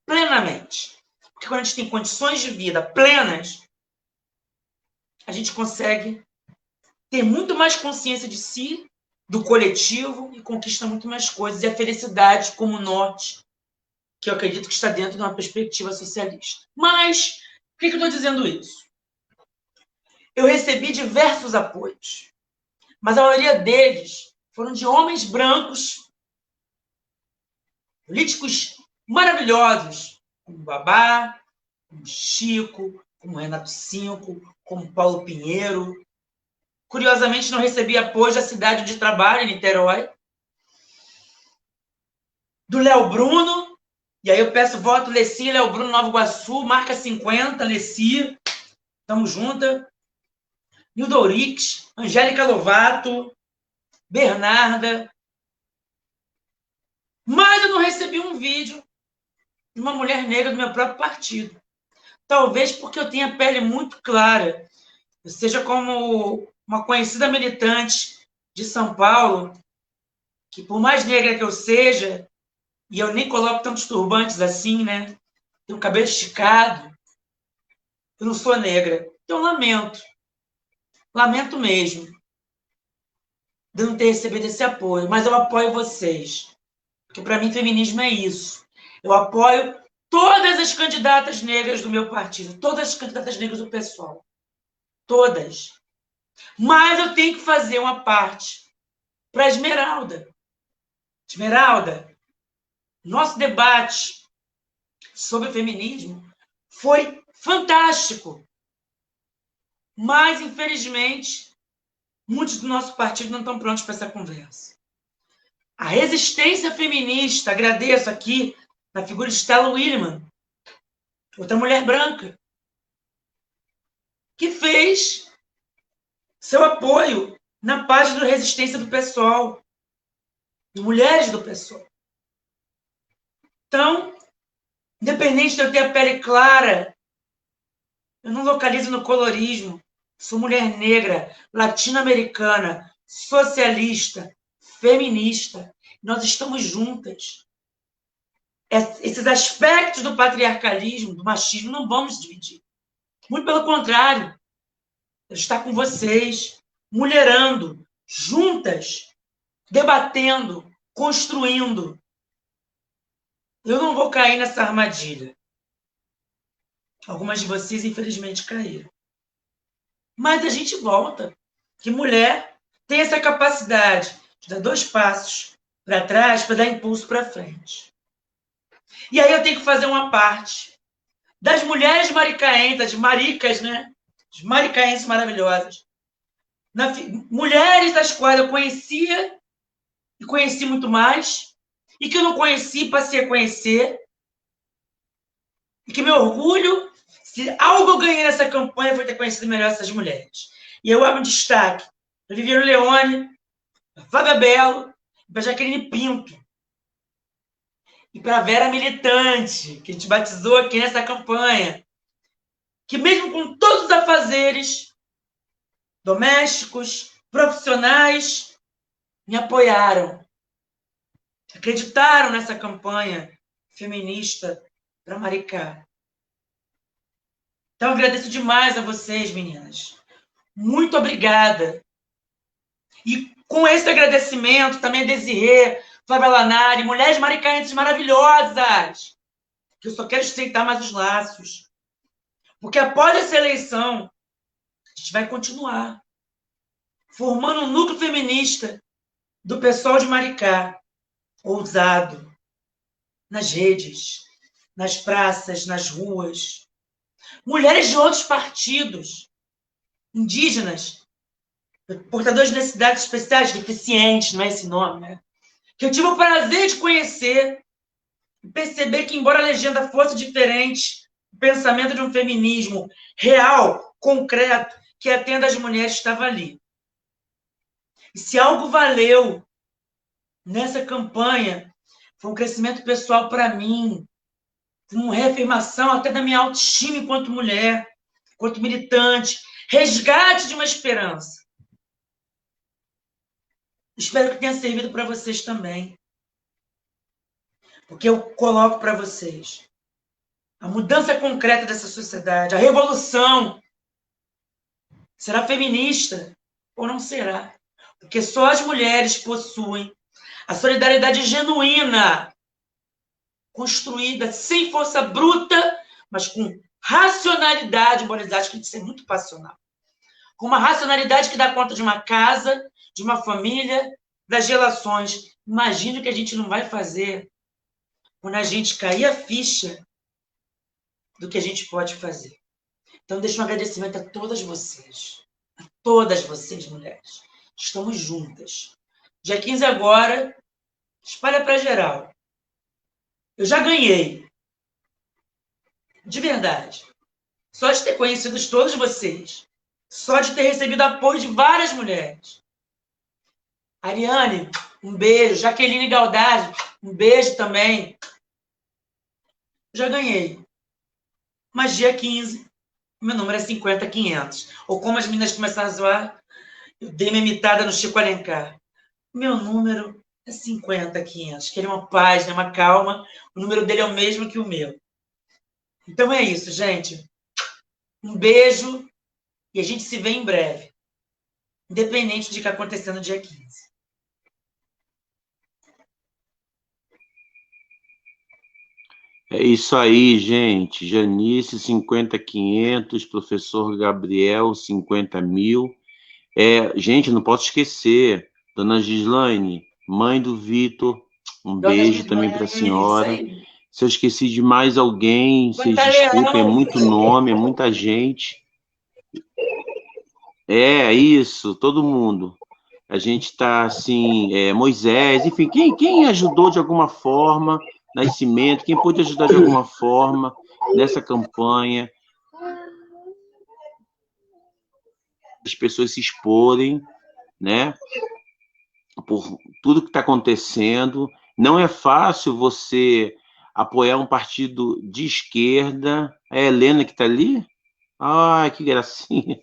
Plenamente. Porque quando a gente tem condições de vida plenas, a gente consegue ter muito mais consciência de si, do coletivo, e conquista muito mais coisas. E a felicidade como norte, que eu acredito que está dentro de uma perspectiva socialista. Mas, por que eu estou dizendo isso? Eu recebi diversos apoios, mas a maioria deles foram de homens brancos, políticos maravilhosos, como Babá, como Chico, como Renato Cinco, como Paulo Pinheiro. Curiosamente, não recebi apoio da cidade de trabalho, em Niterói, do Léo Bruno, e aí eu peço voto, Leci, Léo Bruno, Nova Iguaçu, marca 50, Leci, tamo junta. Nilda Ourix, Angélica Lovato, Bernarda. Mas eu não recebi um vídeo de uma mulher negra do meu próprio partido. Talvez porque eu tenha a pele muito clara. Eu seja como uma conhecida militante de São Paulo, que por mais negra que eu seja, e eu nem coloco tantos turbantes assim, né? Tenho cabelo esticado, eu não sou negra. Então, lamento. Lamento mesmo de não ter recebido esse apoio, mas eu apoio vocês. Porque, para mim, feminismo é isso. Eu apoio todas as candidatas negras do meu partido, todas as candidatas negras do PSOL. Todas. Mas eu tenho que fazer uma parte para Esmeralda. Esmeralda, nosso debate sobre feminismo foi fantástico. Mas, infelizmente, muitos do nosso partido não estão prontos para essa conversa. A resistência feminista, agradeço aqui na figura de Stella Williman, outra mulher branca, que fez seu apoio na página de resistência do PSOL, de mulheres do PSOL. Então, independente de eu ter a pele clara, eu não localizo no colorismo. Sou mulher negra, latino-americana, socialista, feminista. Nós estamos juntas. Esses aspectos do patriarcalismo, do machismo, não vamos dividir. Muito pelo contrário. Eu estou com vocês, mulherando, juntas, debatendo, construindo. Eu não vou cair nessa armadilha. Algumas de vocês, infelizmente, caíram. mas a gente volta. Que mulher tem essa capacidade de dar 2 passos para trás para dar impulso para frente. E aí eu tenho que fazer uma parte das mulheres maricaenses, das maricas, né? As maricaenses maravilhosas. Mulheres das quais eu conhecia e conheci muito mais, e que eu não conheci, passei a conhecer, e que meu orgulho, se algo eu ganhei nessa campanha, foi ter conhecido melhor essas mulheres. E eu abro um destaque para Viviane Leone, para Flávia Belo, para Jaqueline Pinto, e para Vera Militante, que a gente batizou aqui nessa campanha, que mesmo com todos os afazeres domésticos, profissionais, me apoiaram, acreditaram nessa campanha feminista para Maricá. Então, eu agradeço demais a vocês, meninas. Muito obrigada. E com esse agradecimento, também a Desirê, Flávia Lanari, mulheres maricaenses maravilhosas, que eu só quero estreitar mais os laços. Porque após essa eleição, a gente vai continuar formando um núcleo feminista do pessoal de Maricá, ousado, nas redes, nas praças, nas ruas. Mulheres de outros partidos, indígenas, portadores de necessidades especiais, deficientes, não é esse nome, né? Que eu tive o prazer de conhecer e perceber que, embora a legenda fosse diferente, o pensamento de um feminismo real, concreto, que atenda as mulheres, estava ali. E se algo valeu nessa campanha, foi um crescimento pessoal para mim, uma reafirmação até da minha autoestima enquanto mulher, enquanto militante, resgate de uma esperança. Espero que tenha servido para vocês também. Porque eu coloco para vocês a mudança concreta dessa sociedade, a revolução, será feminista ou não será? Porque só as mulheres possuem a solidariedade genuína, construída sem força bruta, mas com racionalidade, moralidade, que tem que ser muito passional. Com uma racionalidade que dá conta de uma casa, de uma família, das relações. Imagina o que a gente não vai fazer quando a gente cair a ficha do que a gente pode fazer. Então, deixo um agradecimento a todas vocês, mulheres. Estamos juntas. Dia 15 agora, espalha para geral. Eu já ganhei. De verdade. Só de ter conhecido todos vocês. Só de ter recebido apoio de várias mulheres. Ariane, um beijo. Jaqueline Galdari, um beijo também. Já ganhei. Mas dia 15, meu número é 50.500. Ou como as meninas começaram a zoar, eu dei minha imitada no Chico Alencar. Meu número é 50.500. Que ele é uma paz, né? Uma calma. O número dele é o mesmo que o meu. Então é isso, gente. Um beijo e a gente se vê em breve. Independente de que acontecer no dia 15. É isso aí, gente. Janice, 50.500. Professor Gabriel, 50.000. Gente, não posso esquecer. Dona Gislaine, mãe do Vitor, beijo também para a senhora. Se eu esqueci de mais alguém, vocês desculpem, é muito nome, é muita gente. É isso, todo mundo. A gente está assim, Moisés, enfim, quem ajudou de alguma forma, Nascimento, quem pôde ajudar de alguma forma nessa campanha, as pessoas se exporem, né, por tudo que está acontecendo. Não é fácil você apoiar um partido de esquerda. É a Helena que está ali? Ai, que gracinha.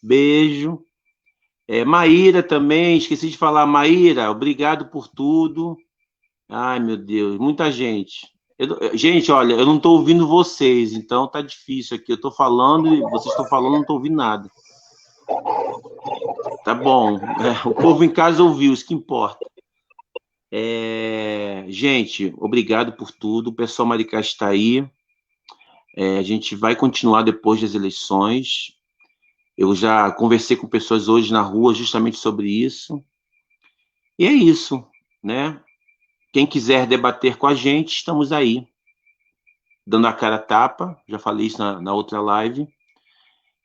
Beijo. Maíra também, esqueci de falar. Maíra, obrigado por tudo. Ai, meu Deus, muita gente. Gente, olha, eu não estou ouvindo vocês, então tá difícil aqui. Eu estou falando e vocês estão falando, não estou ouvindo nada. Tá bom. O povo em casa ouviu, isso que importa. Gente, obrigado por tudo. O pessoal Maricá está aí. A gente vai continuar depois das eleições. Eu já conversei com pessoas hoje na rua justamente sobre isso. E é isso, né? Quem quiser debater com a gente, estamos aí, dando a cara a tapa, já falei isso na outra live,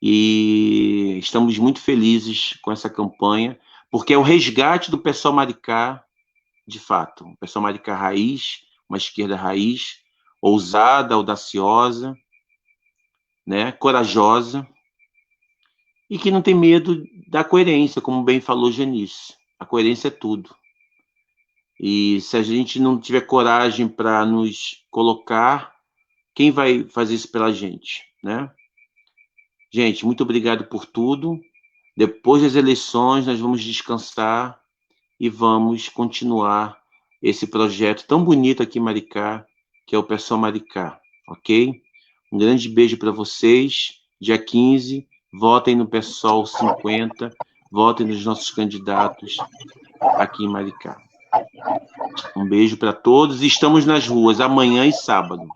e estamos muito felizes com essa campanha, porque é o resgate do pessoal Maricá, de fato, o pessoal Maricá raiz, uma esquerda raiz, ousada, audaciosa, né, corajosa, e que não tem medo da coerência, como bem falou Janice. A coerência é tudo. E se a gente não tiver coragem para nos colocar, quem vai fazer isso pela gente, né? Gente, muito obrigado por tudo. Depois das eleições, nós vamos descansar e vamos continuar esse projeto tão bonito aqui em Maricá, que é o Pessoal Maricá, ok? Um grande beijo para vocês. Dia 15, votem no Pessoal 50, votem nos nossos candidatos aqui em Maricá. Um beijo para todos. Estamos nas ruas amanhã e sábado.